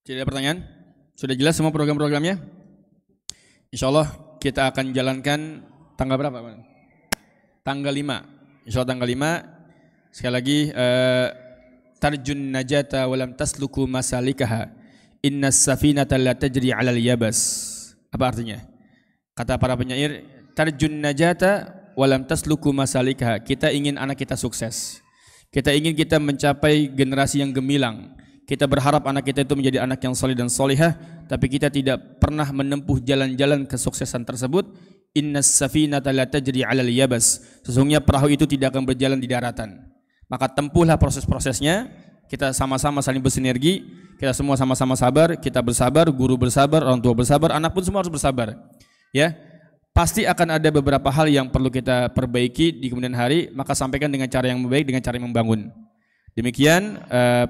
Tidak ada pertanyaan? Sudah jelas semua program-programnya? Insya Allah kita akan jalankan tanggal berapa? Tanggal 5. Insya Allah tanggal 5. Sekali lagi, tarjun najata walam tasluku masalikaha. Innas safinata la tajri 'alal yabas. Apa artinya? Kata para penyair, tarjun najata walam tasluku masalikaha. Kita ingin anak kita sukses. Kita ingin kita mencapai generasi yang gemilang. Kita berharap anak kita itu menjadi anak yang salih dan solihah, tapi kita tidak pernah menempuh jalan-jalan kesuksesan tersebut. Innas safinata la tajri 'alal yabas. Sesungguhnya perahu itu tidak akan berjalan di daratan. Maka tempuhlah proses-prosesnya. Kita sama-sama saling bersinergi. Kita semua sama-sama sabar. Kita bersabar, guru bersabar, orang tua bersabar, anak pun semua harus bersabar. Ya, pasti akan ada beberapa hal yang perlu kita perbaiki di kemudian hari, maka sampaikan dengan cara yang baik, dengan cara yang membangun. Demikian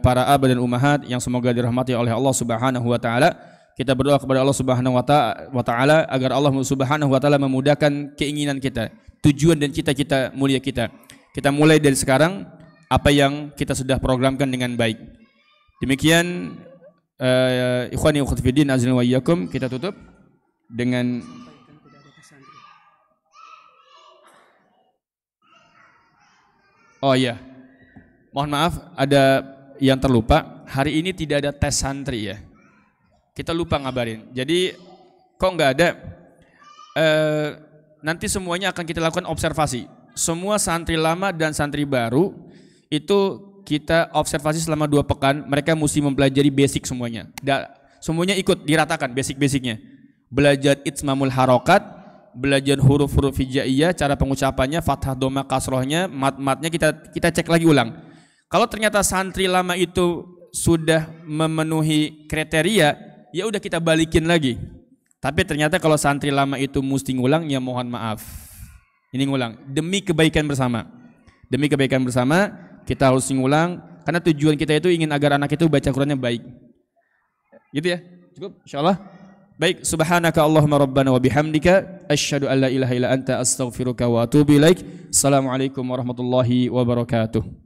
para abah dan ummahat yang semoga dirahmati oleh Allah Subhanahu wa taala. Kita berdoa kepada Allah Subhanahu wa taala agar Allah Subhanahu wa taala memudahkan keinginan kita, tujuan dan cita-cita mulia kita. Kita mulai dari sekarang apa yang kita sudah programkan dengan baik. Demikian ikhwani wa akhwati fiddin azza wa iyyakum, kita tutup dengan oh iya. Mohon maaf, ada yang terlupa. Hari ini tidak ada tes santri ya. Kita lupa ngabarin. Jadi kok nggak ada? Nanti semuanya akan kita lakukan observasi. Semua santri lama dan santri baru itu kita observasi selama 2 pekan. Mereka mesti mempelajari basic semuanya. Semuanya ikut diratakan basic-basicnya. Belajar itsmamul harokat, belajar huruf-huruf hijaiyah, cara pengucapannya, fathah, dhamma, kasrohnya, mat-matnya kita cek lagi ulang. Kalau ternyata santri lama itu sudah memenuhi kriteria, ya udah kita balikin lagi. Tapi ternyata kalau santri lama itu mesti ngulang, ya mohon maaf. Ini ngulang demi kebaikan bersama. Demi kebaikan bersama kita harus ngulang karena tujuan kita itu ingin agar anak itu baca Qur'annya baik. Gitu ya. Cukup insyaallah. Baik, subhanaka Allahumma rabbana wa bihamdika asyhadu an la ilaha illa anta astaghfiruka wa atubu ilaik. Assalamualaikum warahmatullahi wabarakatuh.